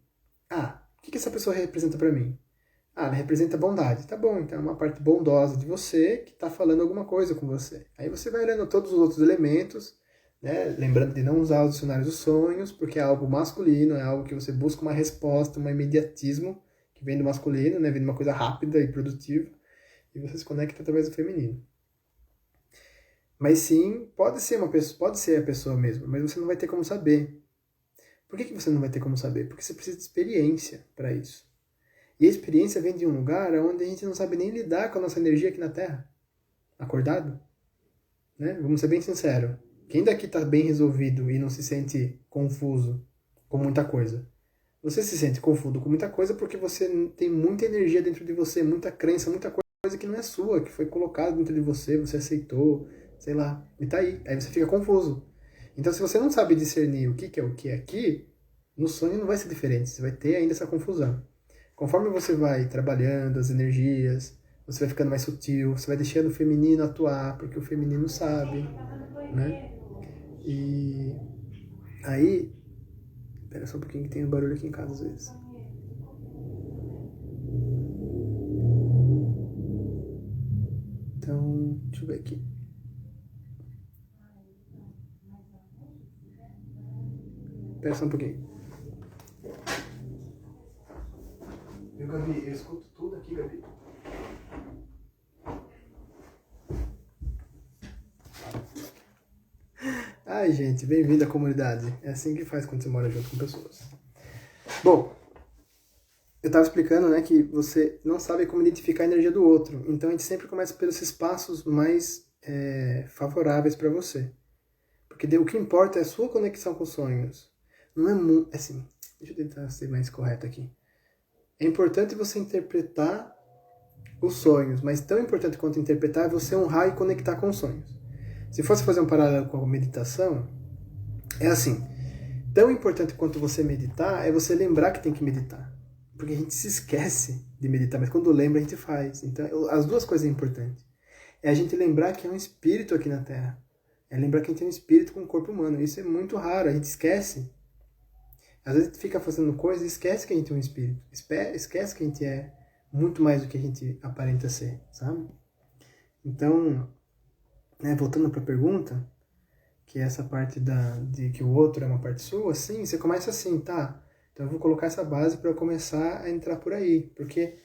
o que essa pessoa representa para mim? Ela representa bondade. Tá bom, então é uma parte bondosa de você que está falando alguma coisa com você. Aí você vai olhando todos os outros elementos, né? Lembrando de não usar os dicionários dos sonhos, porque é algo masculino, é algo que você busca uma resposta, um imediatismo, que vem do masculino, né? Vem de uma coisa rápida e produtiva, e você se conecta através do feminino. Mas sim, pode ser uma pessoa, pode ser a pessoa mesmo, mas você não vai ter como saber. Por que você não vai ter como saber? Porque você precisa de experiência para isso. E a experiência vem de um lugar onde a gente não sabe nem lidar com a nossa energia aqui na Terra. Acordado? Né? Vamos ser bem sinceros. Quem daqui está bem resolvido e não se sente confuso com muita coisa? Você se sente confuso com muita coisa porque você tem muita energia dentro de você, muita crença, muita coisa que não é sua, que foi colocada dentro de você, você aceitou, sei lá, e tá aí. Aí você fica confuso. Então se você não sabe discernir o que é aqui, no sonho não vai ser diferente, você vai ter ainda essa confusão. Conforme você vai trabalhando as energias, você vai ficando mais sutil, você vai deixando o feminino atuar, porque o feminino sabe, né? E aí, espera só um pouquinho que tem um barulho aqui em casa às vezes. Então, deixa eu ver aqui. Espera só um pouquinho. Viu, Gabi? Eu escuto tudo aqui, Gabi. Ai, gente, bem-vindo à comunidade. É assim que faz quando você mora junto com pessoas. Bom, eu estava explicando, né, que você não sabe como identificar a energia do outro. Então a gente sempre começa pelos espaços mais favoráveis para você. Porque o que importa é a sua conexão com os sonhos. Não é muito. Assim, deixa eu tentar ser mais correto aqui. É importante você interpretar os sonhos, mas tão importante quanto interpretar é você honrar e conectar com os sonhos. Se fosse fazer um paralelo com a meditação, é assim. Tão importante quanto você meditar é você lembrar que tem que meditar. Porque a gente se esquece de meditar, mas quando lembra a gente faz. Então, as duas coisas são importantes. É a gente lembrar que é um espírito aqui na Terra. É lembrar que a gente é um espírito com um corpo humano. Isso é muito raro, a gente esquece. Às vezes a gente fica fazendo coisas e esquece que a gente é um espírito. Esquece que a gente é muito mais do que a gente aparenta ser, sabe? Então, voltando para a pergunta, que é essa parte de que o outro é uma parte sua, sim, você começa assim, tá? Então eu vou colocar essa base para eu começar a entrar por aí, porque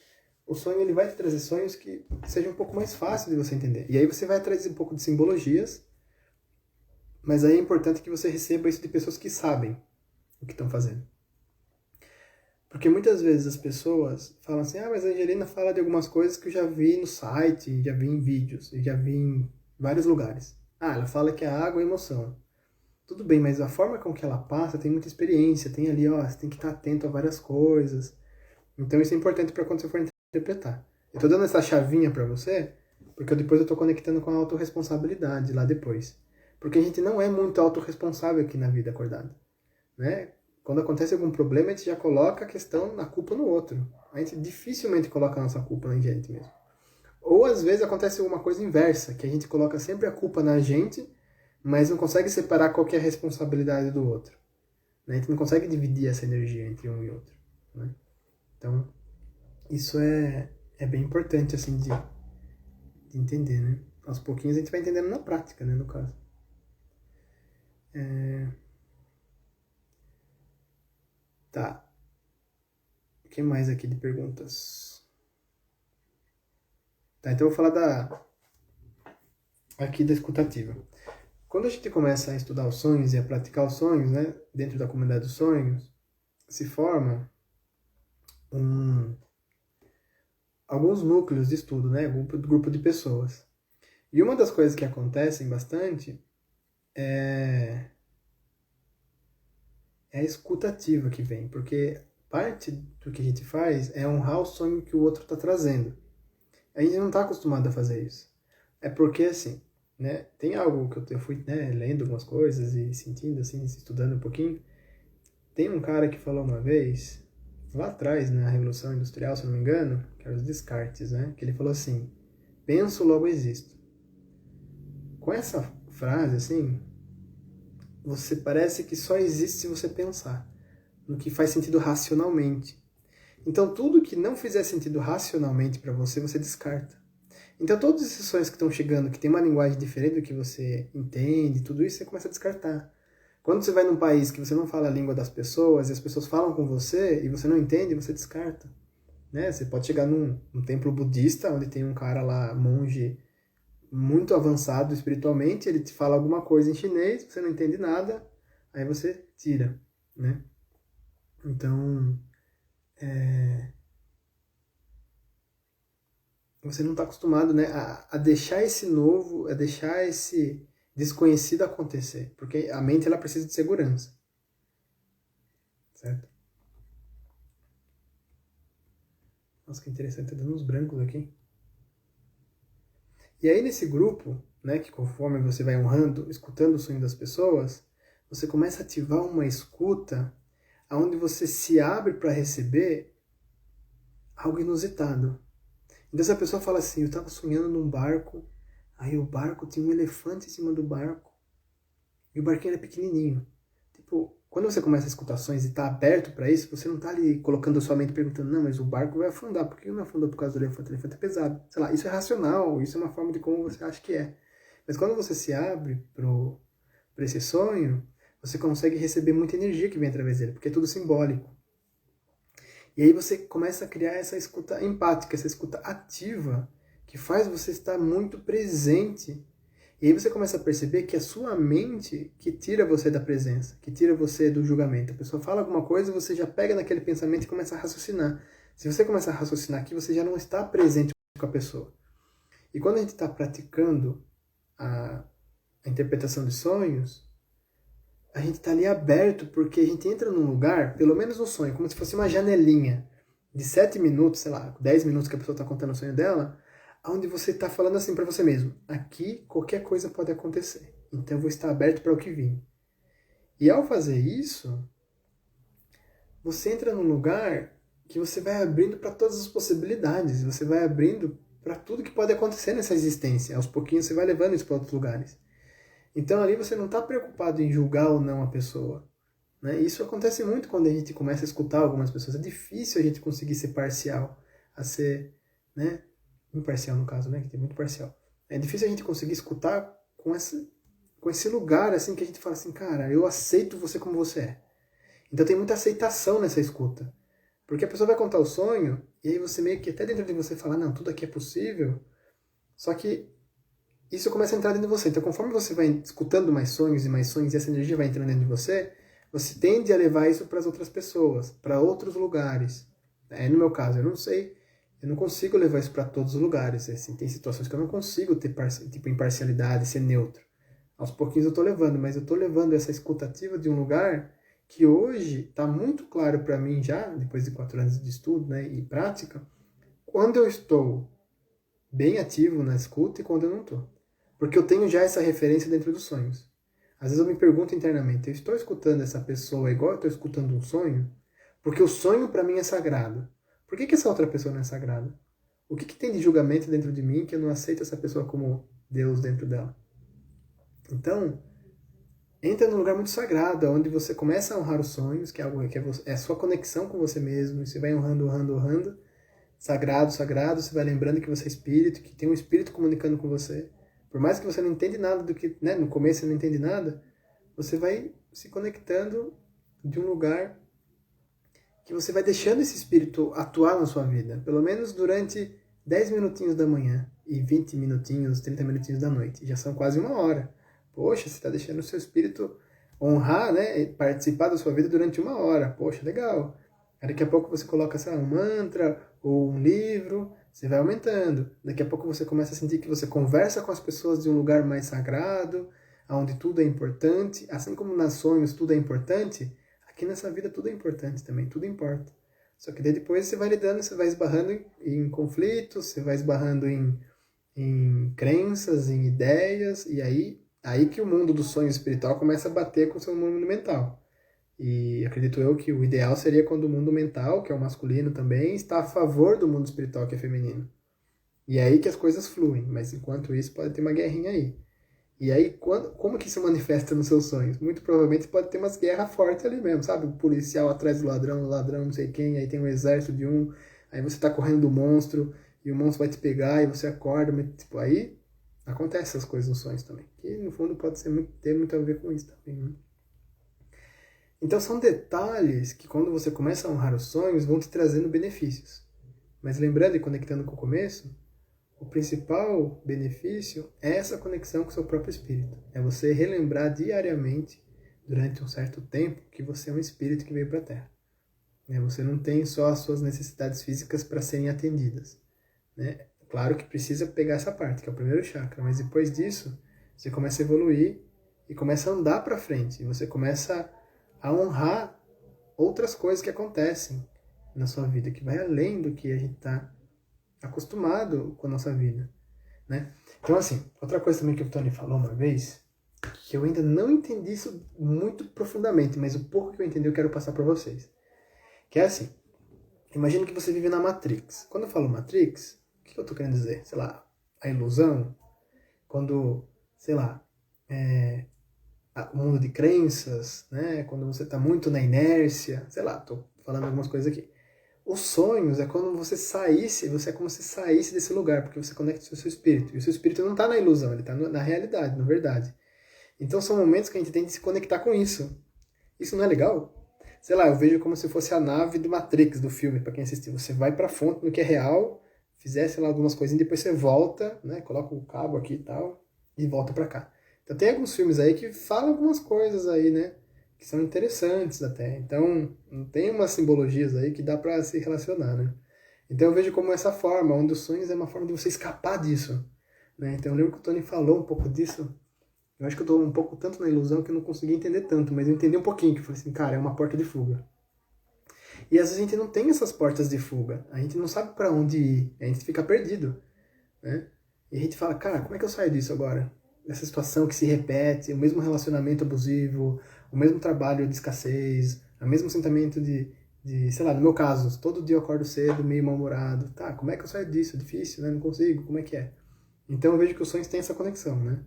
o sonho ele vai te trazer sonhos que sejam um pouco mais fáceis de você entender. E aí você vai trazer um pouco de simbologias, mas aí é importante que você receba isso de pessoas que sabem o que estão fazendo. Porque muitas vezes as pessoas falam assim, mas a Angelina fala de algumas coisas que eu já vi no site, já vi em vídeos, já vi em vários lugares. Ela fala que a água é emoção. Tudo bem, mas a forma com que ela passa tem muita experiência, tem ali, você tem que estar atento a várias coisas. Então isso é importante para quando você for interpretar. Eu tô dando essa chavinha para você, porque depois eu tô conectando com a autorresponsabilidade lá depois. Porque a gente não é muito autorresponsável aqui na vida acordada, né? Quando acontece algum problema, a gente já coloca a questão, a culpa no outro. A gente dificilmente coloca a nossa culpa na gente mesmo. Ou às vezes acontece alguma coisa inversa, que a gente coloca sempre a culpa na gente, mas não consegue separar qual que é a responsabilidade do outro. Né? A gente não consegue dividir essa energia entre um e outro. Né? Então, isso é bem importante assim de entender, né? Aos pouquinhos a gente vai entendendo na prática, né, no caso. Tá. O que mais aqui de perguntas? Tá, então eu vou falar aqui da escutativa. Quando a gente começa a estudar os sonhos e a praticar os sonhos, né, dentro da comunidade dos sonhos, se forma alguns núcleos de estudo, né, grupo de pessoas. E uma das coisas que acontecem bastante é a escutativa que vem, porque parte do que a gente faz é honrar o sonho que o outro está trazendo. A gente não está acostumado a fazer isso. É porque, assim, né, tem algo que eu fui, né, lendo algumas coisas e sentindo, assim, estudando um pouquinho. Tem um cara que falou uma vez, lá atrás, na Revolução Industrial, se não me engano, que era os Descartes, né, que ele falou assim, penso, logo existo. Com essa frase, assim, você parece que só existe se você pensar, no que faz sentido racionalmente. Então, tudo que não fizer sentido racionalmente para você, você descarta. Então, todos esses sonhos que estão chegando, que tem uma linguagem diferente do que você entende, tudo isso você começa a descartar. Quando você vai num país que você não fala a língua das pessoas e as pessoas falam com você e você não entende, você descarta. Né? Você pode chegar num templo budista, onde tem um cara lá, monge, muito avançado espiritualmente, ele te fala alguma coisa em chinês, você não entende nada, aí você tira, né? Então, você não está acostumado, né, a deixar esse novo, a deixar esse desconhecido acontecer, porque a mente ela precisa de segurança, certo? Nossa, que interessante, tá dando uns brancos aqui. E aí nesse grupo, né, que conforme você vai honrando, escutando o sonho das pessoas, você começa a ativar uma escuta onde você se abre para receber algo inusitado. Então se a pessoa fala assim, eu estava sonhando num barco, aí o barco tinha um elefante em cima do barco, e o barquinho era pequenininho. Tipo, quando você começa a escutar sonhos e está aberto para isso, você não está ali colocando a sua mente perguntando, não, mas o barco vai afundar, por que não afundou por causa do elefante? O elefante é pesado. Sei lá, isso é racional, isso é uma forma de como você acha que é. Mas quando você se abre para esse sonho, você consegue receber muita energia que vem através dele, porque é tudo simbólico. E aí você começa a criar essa escuta empática, essa escuta ativa, que faz você estar muito presente. E aí você começa a perceber que é a sua mente que tira você da presença, que tira você do julgamento. A pessoa fala alguma coisa, você já pega naquele pensamento e começa a raciocinar. Se você começar a raciocinar aqui, você já não está presente com a pessoa. E quando a gente está praticando a interpretação de sonhos, a gente está ali aberto porque a gente entra num lugar, pelo menos no sonho, como se fosse uma janelinha de 7 minutos, sei lá, 10 minutos que a pessoa está contando o sonho dela, onde você está falando assim para você mesmo, aqui qualquer coisa pode acontecer, então eu vou estar aberto para o que vir. E ao fazer isso, você entra num lugar que você vai abrindo para todas as possibilidades, você vai abrindo para tudo que pode acontecer nessa existência. Aos pouquinhos você vai levando isso para outros lugares. Então ali você não está preocupado em julgar ou não a pessoa. Né? Isso acontece muito quando a gente começa a escutar algumas pessoas. É difícil a gente conseguir ser parcial, a ser, né, imparcial no caso, né, que tem muito parcial. É difícil a gente conseguir escutar com esse lugar assim que a gente fala assim, cara, eu aceito você como você é. Então tem muita aceitação nessa escuta. Porque a pessoa vai contar o sonho e aí você meio que até dentro de você fala, não, tudo aqui é possível. Só que isso começa a entrar dentro de você. Então conforme você vai escutando mais sonhos e essa energia vai entrando dentro de você, você tende a levar isso para as outras pessoas, para outros lugares. No meu caso, eu não sei, eu não consigo levar isso para todos os lugares. Assim, tem situações que eu não consigo ter tipo imparcialidade, ser neutro. Aos pouquinhos eu estou levando, mas eu estou levando essa escutativa de um lugar que hoje está muito claro para mim já, depois de 4 anos de estudo, né, e prática, quando eu estou bem ativo na escuta e quando eu não estou. Porque eu tenho já essa referência dentro dos sonhos. Às vezes eu me pergunto internamente, eu estou escutando essa pessoa igual eu estou escutando um sonho? Porque o sonho para mim é sagrado. Por que essa outra pessoa não é sagrada? O que tem de julgamento dentro de mim que eu não aceito essa pessoa como Deus dentro dela? Então, entra num lugar muito sagrado, onde você começa a honrar os sonhos, que é algo que é a sua conexão com você mesmo, e você vai honrando, honrando, honrando, sagrado, sagrado, você vai lembrando que você é espírito, que tem um espírito comunicando com você. Por mais que você não entenda nada do que, né, no começo você não entende nada, você vai se conectando de um lugar que você vai deixando esse espírito atuar na sua vida, pelo menos durante 10 minutinhos da manhã e 20 minutinhos, 30 minutinhos da noite. Já são quase 1 hora. Poxa, você está deixando o seu espírito honrar, né, participar da sua vida durante 1 hora. Poxa, legal. Aí daqui a pouco você coloca, sei lá, um mantra ou um livro, você vai aumentando. Daqui a pouco você começa a sentir que você conversa com as pessoas de um lugar mais sagrado, onde tudo é importante. Assim como nos sonhos tudo é importante, aqui nessa vida tudo é importante também, tudo importa. Só que daí depois você vai lidando, você vai esbarrando em conflitos, você vai esbarrando em crenças, em ideias, e aí que o mundo do sonho espiritual começa a bater com o seu mundo mental. E acredito eu que o ideal seria quando o mundo mental, que é o masculino também, está a favor do mundo espiritual, que é feminino. E é aí que as coisas fluem, mas enquanto isso pode ter uma guerrinha aí. E aí, como que isso manifesta nos seus sonhos? Muito provavelmente pode ter umas guerras fortes ali mesmo, sabe? O policial atrás do ladrão, o ladrão não sei quem, aí tem um exército de um, aí você tá correndo do monstro, e o monstro vai te pegar, e você acorda, mas, tipo, aí acontece essas coisas nos sonhos também. Que no fundo pode ter muito a ver com isso também, né? Então são detalhes que quando você começa a honrar os sonhos vão te trazendo benefícios. Mas lembrando e conectando com o começo, o principal benefício é essa conexão com o seu próprio espírito. É você relembrar diariamente, durante um certo tempo, que você é um espírito que veio para a Terra. Você não tem só as suas necessidades físicas para serem atendidas. Claro que precisa pegar essa parte, que é o primeiro chakra, mas depois disso, você começa a evoluir e começa a andar para frente. E você começa a honrar outras coisas que acontecem na sua vida, que vai além do que a gente está acostumado com a nossa vida, né? Então, assim, outra coisa também que o Tony falou uma vez, que eu ainda não entendi isso muito profundamente, mas o pouco que eu entendi eu quero passar para vocês. Que é assim, imagine que você vive na Matrix. Quando eu falo Matrix, o que eu tô querendo dizer? Sei lá, a ilusão, quando, sei lá, o mundo de crenças, né? Quando você está muito na inércia, sei lá, tô falando algumas coisas aqui. Os sonhos é quando você é como se saísse desse lugar, porque você conecta com o seu espírito. E o seu espírito não está na ilusão, ele está na realidade, na verdade. Então são momentos que a gente tem de se conectar com isso. Isso não é legal? Sei lá, eu vejo como se fosse a nave do Matrix, do filme, para quem assistiu. Você vai para a fonte no que é real, fizesse lá algumas coisinhas, depois você volta, né? Coloca o cabo aqui e tal, e volta para cá. Então tem alguns filmes aí que falam algumas coisas aí, né? Que são interessantes até. Então, tem umas simbologias aí que dá para se relacionar, né? Então eu vejo como essa forma, onde os sonhos é uma forma de você escapar disso, né? Então eu lembro que o Tony falou um pouco disso. Eu acho que eu tô um pouco tanto na ilusão que eu não consegui entender tanto, mas eu entendi um pouquinho, que eu falei assim, cara, é uma porta de fuga. E às vezes a gente não tem essas portas de fuga, a gente não sabe para onde ir, a gente fica perdido, né? E a gente fala, cara, como é que eu saio disso agora? Essa situação que se repete, o mesmo relacionamento abusivo, o mesmo trabalho de escassez, o mesmo sentimento de, sei lá, no meu caso, todo dia eu acordo cedo, meio mal-humorado. Tá, como é que eu saio disso? É difícil, né? Não consigo, como é que é? Então eu vejo que os sonhos têm essa conexão, né?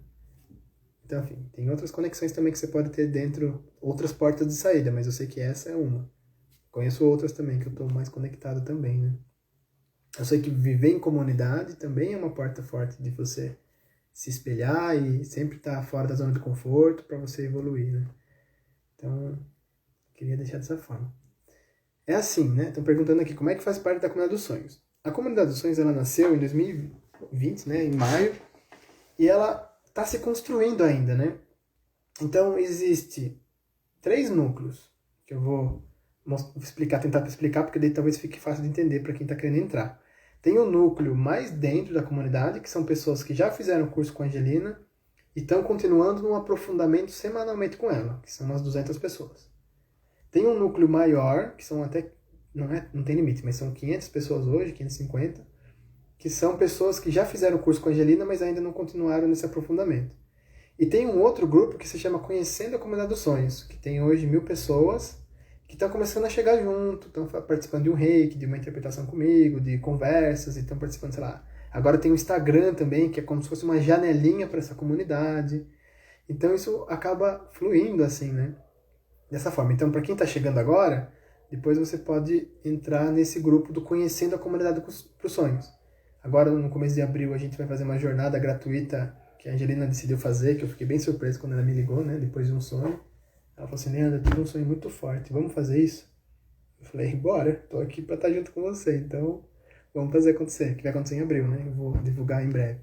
Então, enfim, tem outras conexões também que você pode ter dentro, outras portas de saída, mas eu sei que essa é uma. Conheço outras também, que eu estou mais conectado também, né? Eu sei que viver em comunidade também é uma porta forte de você se espelhar e sempre estar fora da zona de conforto para você evoluir, né? Então, queria deixar dessa forma. É assim, né? Estão perguntando aqui como é que faz parte da Comunidade dos Sonhos. A Comunidade dos Sonhos, ela nasceu em 2020, né? Em maio, e ela está se construindo ainda, né? Então, existe 3 núcleos que eu vou tentar explicar, porque daí talvez fique fácil de entender para quem está querendo entrar. Tem um núcleo mais dentro da comunidade, que são pessoas que já fizeram o curso com a Angelina e estão continuando num aprofundamento semanalmente com ela, que são umas 200 pessoas. Tem um núcleo maior, que são até, não tem limite, mas são 500 pessoas hoje, 550, que são pessoas que já fizeram o curso com a Angelina, mas ainda não continuaram nesse aprofundamento. E tem um outro grupo que se chama Conhecendo a Comunidade dos Sonhos, que tem hoje 1000 pessoas que estão começando a chegar junto, estão participando de um reiki, de uma interpretação comigo, de conversas, e estão participando, sei lá. Agora tem o Instagram também, que é como se fosse uma janelinha para essa comunidade. Então isso acaba fluindo assim, né? Dessa forma. Então, para quem está chegando agora, depois você pode entrar nesse grupo do Conhecendo a Comunidade para os Sonhos. Agora, no começo de abril, a gente vai fazer uma jornada gratuita que a Angelina decidiu fazer, que eu fiquei bem surpreso quando ela me ligou, né, depois de um sonho. Ela falou assim, Leandro, eu tive um sonho muito forte, vamos fazer isso? Eu falei, bora, tô aqui pra estar junto com você, então vamos fazer acontecer, que vai acontecer em abril, né, eu vou divulgar em breve.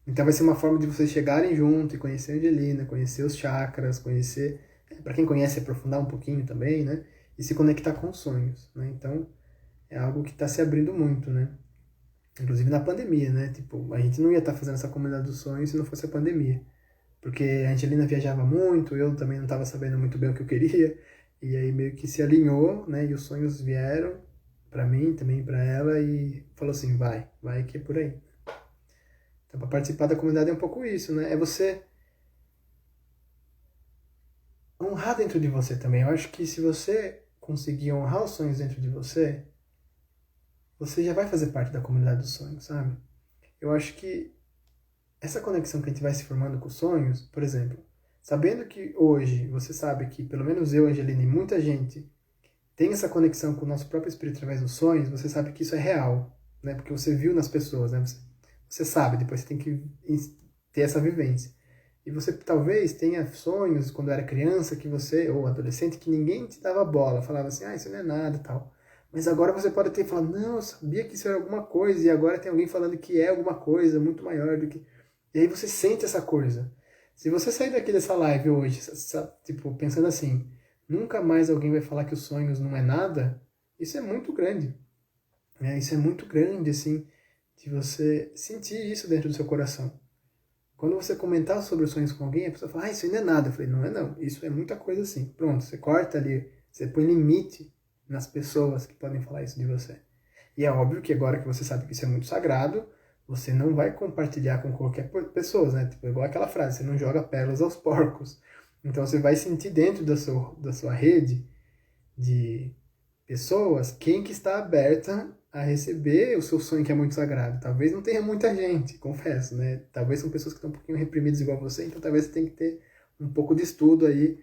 Então vai ser uma forma de vocês chegarem junto e conhecer a Angelina, conhecer os chakras, conhecer, para quem conhece, aprofundar um pouquinho também, né, e se conectar com os sonhos, né, então é algo que está se abrindo muito, né, inclusive na pandemia, né, tipo, a gente não ia estar fazendo essa comunidade dos sonhos se não fosse a pandemia. Porque a Angelina viajava muito, eu também não estava sabendo muito bem o que eu queria, e aí meio que se alinhou, né, e os sonhos vieram para mim, também para ela, e falou assim, vai que é por aí. Então, para participar da comunidade é um pouco isso, né, é você honrar dentro de você também. Eu acho que se você conseguir honrar os sonhos dentro de você, você já vai fazer parte da comunidade dos sonhos, sabe? Eu acho que essa conexão que a gente vai se formando com os sonhos, por exemplo, sabendo que hoje você sabe que pelo menos eu, Angelina e muita gente tem essa conexão com o nosso próprio espírito através dos sonhos, você sabe que isso é real, né? Porque você viu nas pessoas, né? Você sabe, depois você tem que ter essa vivência. E você talvez tenha sonhos quando era criança que você, ou adolescente, que ninguém te dava bola, falava assim, isso não é nada e tal. Mas agora você pode ter falado, não, eu sabia que isso era alguma coisa, e agora tem alguém falando que é alguma coisa muito maior do que... E aí você sente essa coisa. Se você sair daqui dessa live hoje, tipo, pensando assim, nunca mais alguém vai falar que os sonhos não é nada, isso é muito grande. Né? Isso é muito grande, assim, de você sentir isso dentro do seu coração. Quando você comentar sobre os sonhos com alguém, a pessoa fala, isso aí não é nada. Eu falei, não é não, isso é muita coisa assim. Pronto, você corta ali, você põe limite nas pessoas que podem falar isso de você. E é óbvio que agora que você sabe que isso é muito sagrado, você não vai compartilhar com qualquer pessoa, né? Tipo, igual aquela frase, você não joga pérolas aos porcos. Então você vai sentir dentro da sua rede de pessoas quem que está aberta a receber o seu sonho que é muito sagrado. Talvez não tenha muita gente, confesso, né? Talvez são pessoas que estão um pouquinho reprimidas igual você, então talvez você tenha que ter um pouco de estudo aí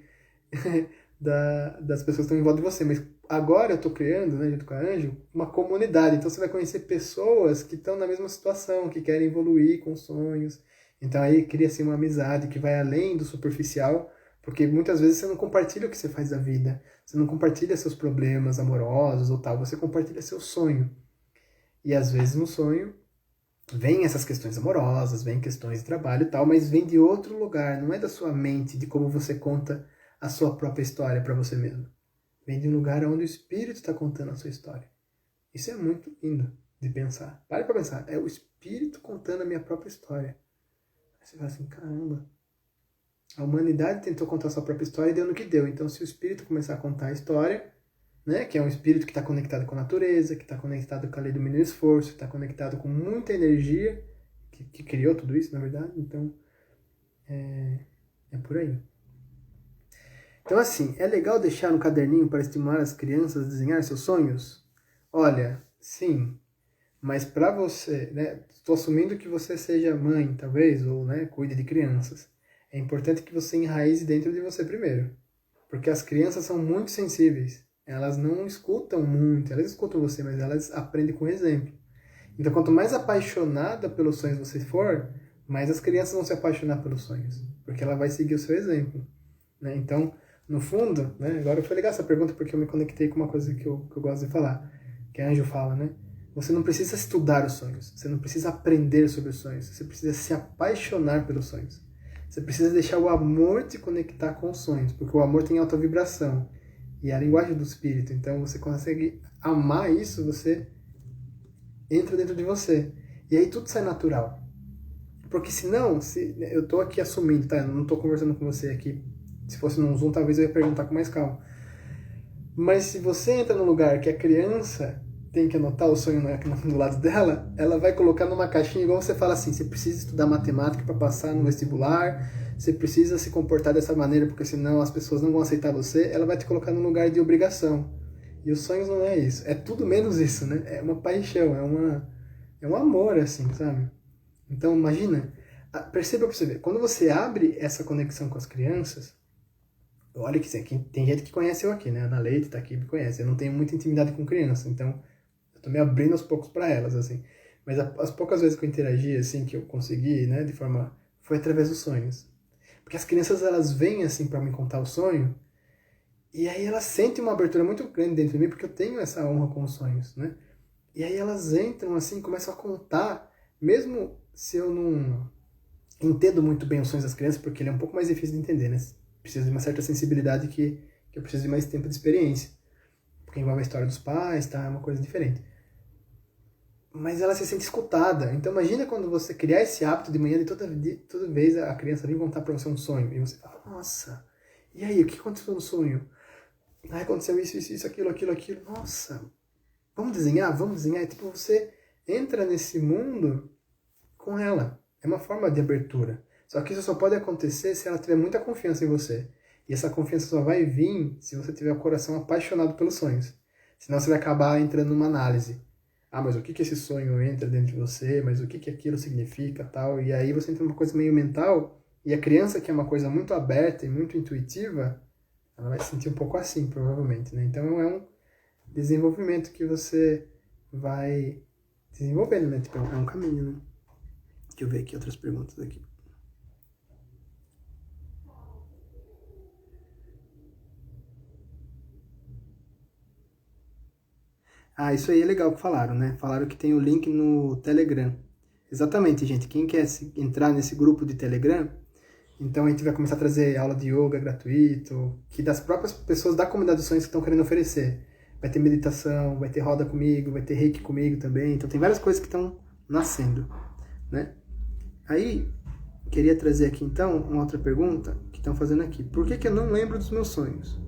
das pessoas que estão em volta de você. Mas agora eu estou criando, né, junto com a Anjo, uma comunidade. Então você vai conhecer pessoas que estão na mesma situação, que querem evoluir com sonhos. Então aí cria-se uma amizade que vai além do superficial, porque muitas vezes você não compartilha o que você faz da vida. Você não compartilha seus problemas amorosos ou tal. Você compartilha seu sonho. E às vezes no sonho vem essas questões amorosas, vem questões de trabalho e tal, mas vem de outro lugar. Não é da sua mente, de como você conta a sua própria história para você mesmo. Vem de um lugar onde o espírito está contando a sua história. Isso é muito lindo de pensar. Pare para pensar. É o espírito contando a minha própria história. Aí você fala assim, caramba. A humanidade tentou contar a sua própria história e deu no que deu. Então, se o espírito começar a contar a história, né, que é um espírito que está conectado com a natureza, que está conectado com a lei do mínimo esforço, que está conectado com muita energia, que criou tudo isso, na verdade. Então, é por aí. Então, assim, é legal deixar um caderninho para estimular as crianças a desenhar seus sonhos? Olha, sim, mas para você, né, estou assumindo que você seja mãe, talvez, ou, né, cuide de crianças. É importante que você enraize dentro de você primeiro, porque as crianças são muito sensíveis. Elas não escutam muito, elas escutam você, mas elas aprendem com exemplo. Então, quanto mais apaixonada pelos sonhos você for, mais as crianças vão se apaixonar pelos sonhos, porque ela vai seguir o seu exemplo. Né? Então, no fundo, né, agora foi legal essa pergunta porque eu me conectei com uma coisa que eu gosto de falar, que a Anjo fala, né? Você não precisa estudar os sonhos, você não precisa aprender sobre os sonhos, você precisa se apaixonar pelos sonhos. Você precisa deixar o amor te conectar com os sonhos, porque o amor tem alta vibração e é a linguagem do espírito. Então você consegue amar isso, você entra dentro de você. E aí tudo sai natural. Porque senão, eu tô aqui assumindo, tá? Eu não tô conversando com você aqui. Se fosse num Zoom, talvez eu ia perguntar com mais calma. Mas se você entra num lugar que a criança tem que anotar o sonho do lado dela, ela vai colocar numa caixinha, igual você fala assim, você precisa estudar matemática para passar no vestibular, você precisa se comportar dessa maneira, porque senão as pessoas não vão aceitar você, ela vai te colocar num lugar de obrigação. E os sonhos não é isso. É tudo menos isso, né? É uma paixão, é um amor, assim, sabe? Então, imagina, perceba pra você ver, quando você abre essa conexão com as crianças, olha que tem gente que conhece eu aqui, né? A Ana Leite tá aqui, me conhece. Eu não tenho muita intimidade com criança, então eu tô me abrindo aos poucos para elas, assim. Mas as poucas vezes que eu interagi, assim, que eu consegui, né, de forma... foi através dos sonhos. Porque as crianças, elas vêm, assim, para me contar o sonho, e aí elas sentem uma abertura muito grande dentro de mim, porque eu tenho essa honra com os sonhos, né? E aí elas entram, assim, começam a contar, mesmo se eu não entendo muito bem os sonhos das crianças, porque ele é um pouco mais difícil de entender, né? Precisa de uma certa sensibilidade que eu preciso de mais tempo de experiência. Porque envolve a história dos pais, tá? É uma coisa diferente. Mas ela se sente escutada. Então imagina quando você criar esse hábito de manhã toda vez a criança vir contar pra você um sonho. E você fala, nossa, e aí, o que aconteceu no sonho? Ah, aconteceu isso, aquilo. Nossa, vamos desenhar? Vamos desenhar? E, tipo, você entra nesse mundo com ela. É uma forma de abertura. Só que isso só pode acontecer se ela tiver muita confiança em você. E essa confiança só vai vir se você tiver o coração apaixonado pelos sonhos. Senão você vai acabar entrando numa análise. Ah, mas o que esse sonho entra dentro de você? Mas o que aquilo significa, tal? E aí você entra numa coisa meio mental. E a criança, que é uma coisa muito aberta e muito intuitiva, ela vai se sentir um pouco assim, provavelmente, né? Então é um desenvolvimento que você vai desenvolvendo, né? Tipo, é um caminho, né? Deixa eu ver aqui outras perguntas aqui. Ah, isso aí é legal que falaram, né? Falaram que tem o link no Telegram. Exatamente, gente. Quem quer entrar nesse grupo de Telegram, então a gente vai começar a trazer aula de yoga gratuito, que das próprias pessoas da comunidade dos sonhos que estão querendo oferecer. Vai ter meditação, vai ter roda comigo, vai ter reiki comigo também. Então tem várias coisas que estão nascendo, né? Aí, queria trazer aqui então uma outra pergunta que estão fazendo aqui. Por que eu não lembro dos meus sonhos?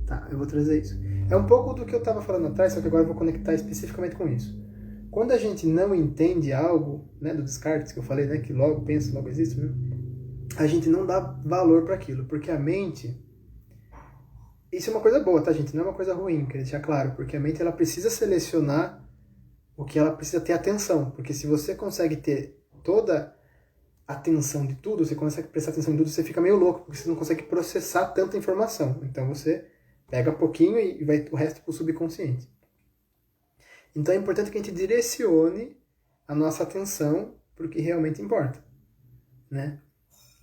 Tá, eu vou trazer isso. É um pouco do que eu estava falando atrás, só que agora eu vou conectar especificamente com isso. Quando a gente não entende algo, né, do Descartes que eu falei, né, que logo pensa, logo existe, né, a gente não dá valor para aquilo, porque a mente, isso é uma coisa boa, tá, gente? Não é uma coisa ruim, queria deixar claro, porque a mente ela precisa selecionar o que ela precisa ter atenção, porque se você consegue ter toda a atenção de tudo, você consegue prestar atenção em tudo, você fica meio louco, porque você não consegue processar tanta informação. Então você pega pouquinho e vai o resto para o subconsciente. Então é importante que a gente direcione a nossa atenção para o que realmente importa, né?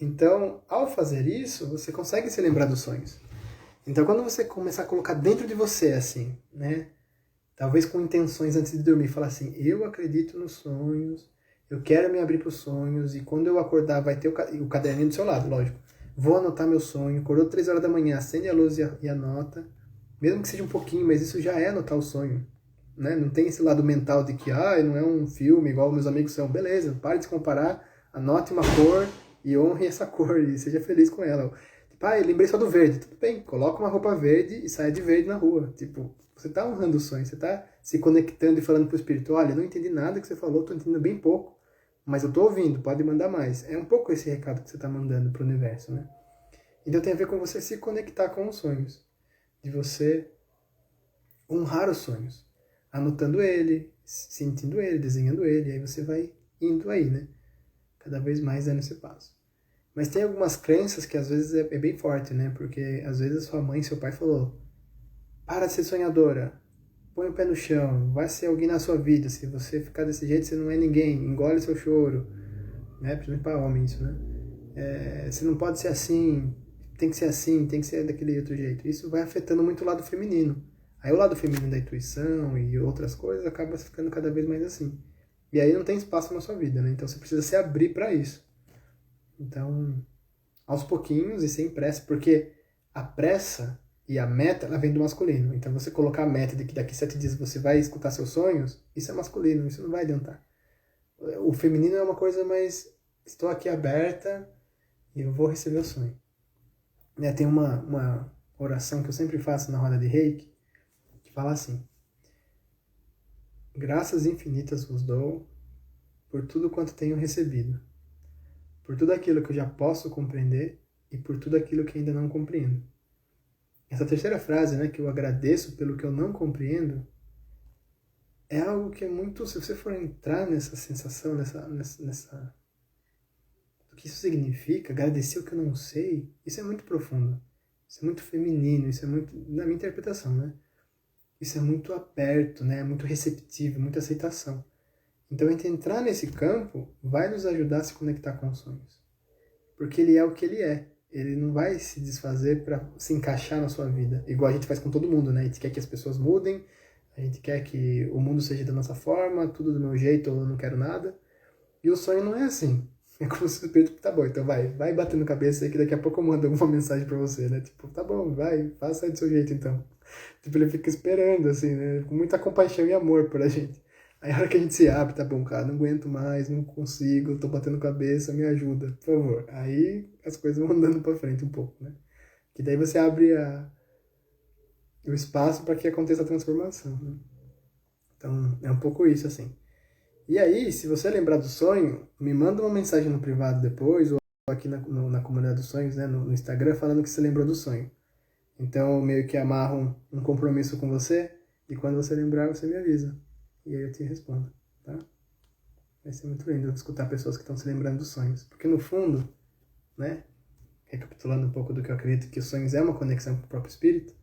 Então, ao fazer isso, você consegue se lembrar dos sonhos. Então, quando você começar a colocar dentro de você, assim, né? Talvez com intenções antes de dormir, falar assim, eu acredito nos sonhos, eu quero me abrir para os sonhos, e quando eu acordar vai ter o caderninho do seu lado, lógico. Vou anotar meu sonho, acordou 3 horas da manhã, acende a luz e anota, mesmo que seja um pouquinho, mas isso já é anotar o sonho. Né? Não tem esse lado mental de que não é um filme igual meus amigos são. Beleza, pare de se comparar, anote uma cor e honre essa cor e seja feliz com ela. Tipo, lembrei só do verde. Tudo bem, coloca uma roupa verde e saia de verde na rua. Tipo, você está honrando o sonho, você está se conectando e falando pro espírito, olha, eu não entendi nada que você falou, estou entendendo bem pouco, mas eu estou ouvindo, pode mandar mais. É um pouco esse recado que você está mandando pro universo, né? Então tem a ver com você se conectar com os sonhos, de você honrar os sonhos, anotando ele, sentindo ele, desenhando ele, e aí você vai indo aí, né? Cada vez mais dando esse passo. Mas tem algumas crenças que às vezes é bem forte, né? Porque às vezes a sua mãe, seu pai falou, para de ser sonhadora, põe o pé no chão, vai ser alguém na sua vida, se você ficar desse jeito você não é ninguém, engole seu choro, né? Principalmente para homem isso, né? Você não pode ser assim, tem que ser daquele outro jeito. Isso vai afetando muito o lado feminino. Aí o lado feminino da intuição e outras coisas acaba ficando cada vez mais assim. E aí não tem espaço na sua vida, né? Então você precisa se abrir para isso. Então, aos pouquinhos e sem pressa, porque a pressa e a meta, ela vem do masculino. Então você colocar a meta de que daqui 7 dias você vai escutar seus sonhos, isso é masculino, isso não vai adiantar. O feminino é uma coisa mais, estou aqui aberta e eu vou receber o sonho. Tem uma oração que eu sempre faço na roda de reiki, que fala assim, graças infinitas vos dou por tudo quanto tenho recebido, por tudo aquilo que eu já posso compreender e por tudo aquilo que ainda não compreendo. Essa terceira frase, né, que eu agradeço pelo que eu não compreendo, é algo que é muito, se você for entrar nessa sensação, nessa o que isso significa, agradecer o que eu não sei, isso é muito profundo. Isso é muito feminino, isso é muito, na minha interpretação, né? Isso é muito aberto, né? Muito receptivo, muita aceitação. Então, a gente entrar nesse campo vai nos ajudar a se conectar com os sonhos. Porque ele é o que ele é. Ele não vai se desfazer para se encaixar na sua vida. Igual a gente faz com todo mundo, né? A gente quer que as pessoas mudem, a gente quer que o mundo seja da nossa forma, tudo do meu jeito, ou eu não quero nada. E o sonho não é assim. É como se o espírito, tá bom, então vai batendo cabeça aí que daqui a pouco eu mando alguma mensagem pra você, né? Tipo, tá bom, vai, faça aí do seu jeito então. Tipo, ele fica esperando, assim, né? Com muita compaixão e amor por a gente. Aí a hora que a gente se abre, tá bom, cara, não aguento mais, não consigo, tô batendo cabeça, me ajuda, por favor. Aí as coisas vão andando pra frente um pouco, né? Que daí você abre o espaço para que aconteça a transformação, né? Então, é um pouco isso, assim. E aí, se você lembrar do sonho, me manda uma mensagem no privado depois, ou aqui na comunidade dos sonhos, né, no Instagram, falando que você lembrou do sonho. Então, eu meio que amarro um compromisso com você, e quando você lembrar, você me avisa. E aí eu te respondo, tá? Vai ser muito lindo escutar pessoas que estão se lembrando dos sonhos. Porque no fundo, né, recapitulando um pouco do que eu acredito, que os sonhos é uma conexão com o próprio espírito,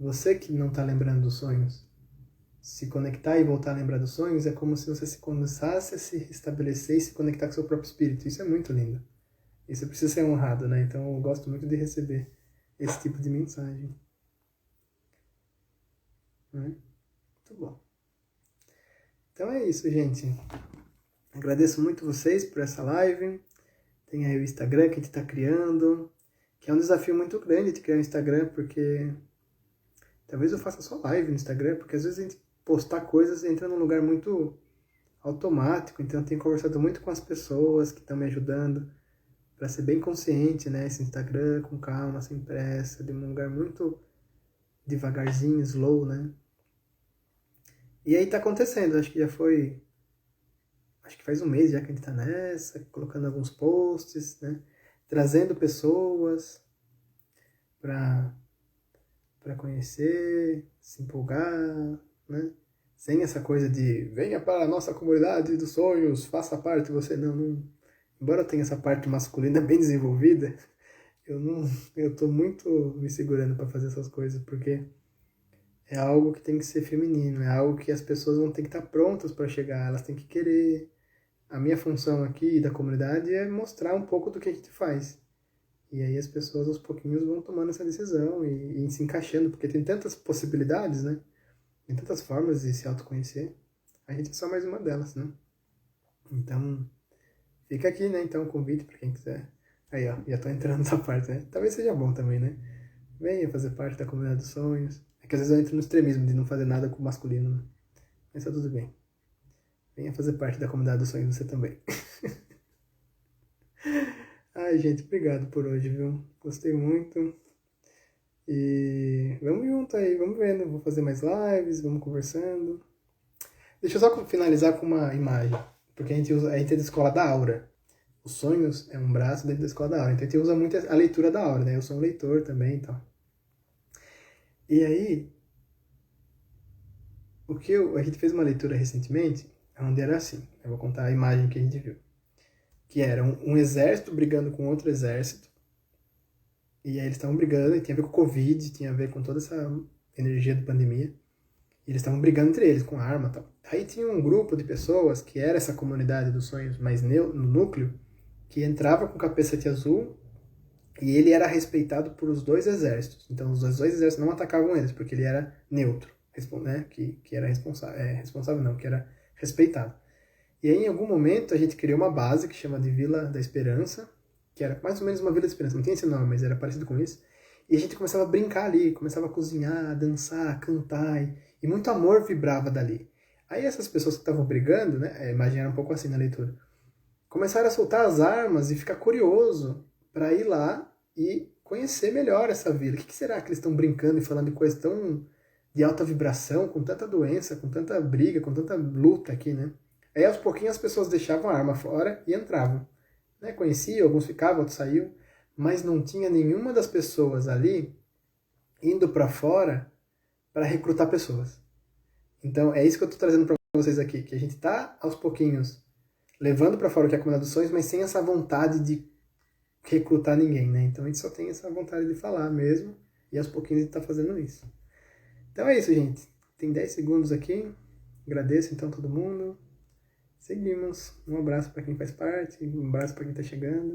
você que não está lembrando dos sonhos, se conectar e voltar a lembrar dos sonhos é como se você se começasse a se restabelecer e se conectar com o seu próprio espírito. Isso é muito lindo. Isso precisa ser honrado, né? Então eu gosto muito de receber esse tipo de mensagem. Né? Muito bom. Então é isso, gente. Agradeço muito vocês por essa live. Tem aí o Instagram que a gente está criando, que é um desafio muito grande de criar um Instagram, porque talvez eu faça só live no Instagram, porque às vezes a gente postar coisas entra num lugar muito automático, então eu tenho conversado muito com as pessoas que estão me ajudando para ser bem consciente, né, esse Instagram com calma, sem pressa, de um lugar muito devagarzinho, slow, né? E aí tá acontecendo, acho que faz um mês já que a gente tá nessa, colocando alguns posts, né, trazendo pessoas para conhecer, se empolgar, né? Sem essa coisa de venha para a nossa comunidade dos sonhos, faça parte, você não. Embora eu tenha essa parte masculina bem desenvolvida, eu tô muito me segurando para fazer essas coisas, porque é algo que tem que ser feminino, é algo que as pessoas vão ter que estar prontas para chegar, elas têm que querer. A minha função aqui da comunidade é mostrar um pouco do que a gente faz. E aí as pessoas aos pouquinhos vão tomando essa decisão e se encaixando, porque tem tantas possibilidades, né? Tem tantas formas de se autoconhecer. A gente é só mais uma delas, né? Então, fica aqui, né? Então, o convite para quem quiser. Aí, ó, já tô entrando nessa parte, né? Talvez seja bom também, né? Venha fazer parte da comunidade dos sonhos. É que às vezes eu entro no extremismo de não fazer nada com o masculino, né? Mas tá tudo bem. Venha fazer parte da comunidade dos sonhos você também. Ai, gente, obrigado por hoje, viu? Gostei muito. E vamos junto aí, vamos vendo. Vou fazer mais lives, vamos conversando. Deixa eu só finalizar com uma imagem. Porque a gente é da escola da aura. Os sonhos é um braço dentro da escola da aura. Então a gente usa muito a leitura da aura, né? Eu sou um leitor também, então. E aí, a gente fez uma leitura recentemente, onde era assim. Eu vou contar a imagem que a gente viu. Que era um exército brigando com outro exército. E aí eles estavam brigando, e tinha a ver com o Covid, tinha a ver com toda essa energia da pandemia. E eles estavam brigando entre eles, com arma e tal. Aí tinha um grupo de pessoas, que era essa comunidade dos sonhos mais no núcleo, que entrava com o capacete azul, e ele era respeitado por os dois exércitos. Então os dois exércitos não atacavam eles, porque ele era neutro, né? que era responsável não, que era respeitado. E aí em algum momento a gente criou uma base que chama de Vila da Esperança, que era mais ou menos uma Vila da Esperança, não tinha esse nome, mas era parecido com isso. E a gente começava a brincar ali, começava a cozinhar, a dançar, a cantar, e muito amor vibrava dali. Aí essas pessoas que estavam brigando, né, imaginaram um pouco assim na leitura, começaram a soltar as armas e ficar curioso para ir lá e conhecer melhor essa vila. O que será que eles estão brincando e falando de coisas tão de alta vibração, com tanta doença, com tanta briga, com tanta luta aqui, né? Aí aos pouquinhos as pessoas deixavam a arma fora e entravam. Né? Conheciam, alguns ficavam, outros saíam, mas não tinha nenhuma das pessoas ali indo para fora para recrutar pessoas. Então é isso que eu estou trazendo para vocês aqui, que a gente está aos pouquinhos levando para fora o que é a comunidade dos sonhos, mas sem essa vontade de recrutar ninguém, né? Então a gente só tem essa vontade de falar mesmo, e aos pouquinhos a gente tá fazendo isso. Então é isso, gente. Tem 10 segundos aqui. Agradeço então todo mundo. Seguimos. Um abraço para quem faz parte, um abraço para quem tá chegando.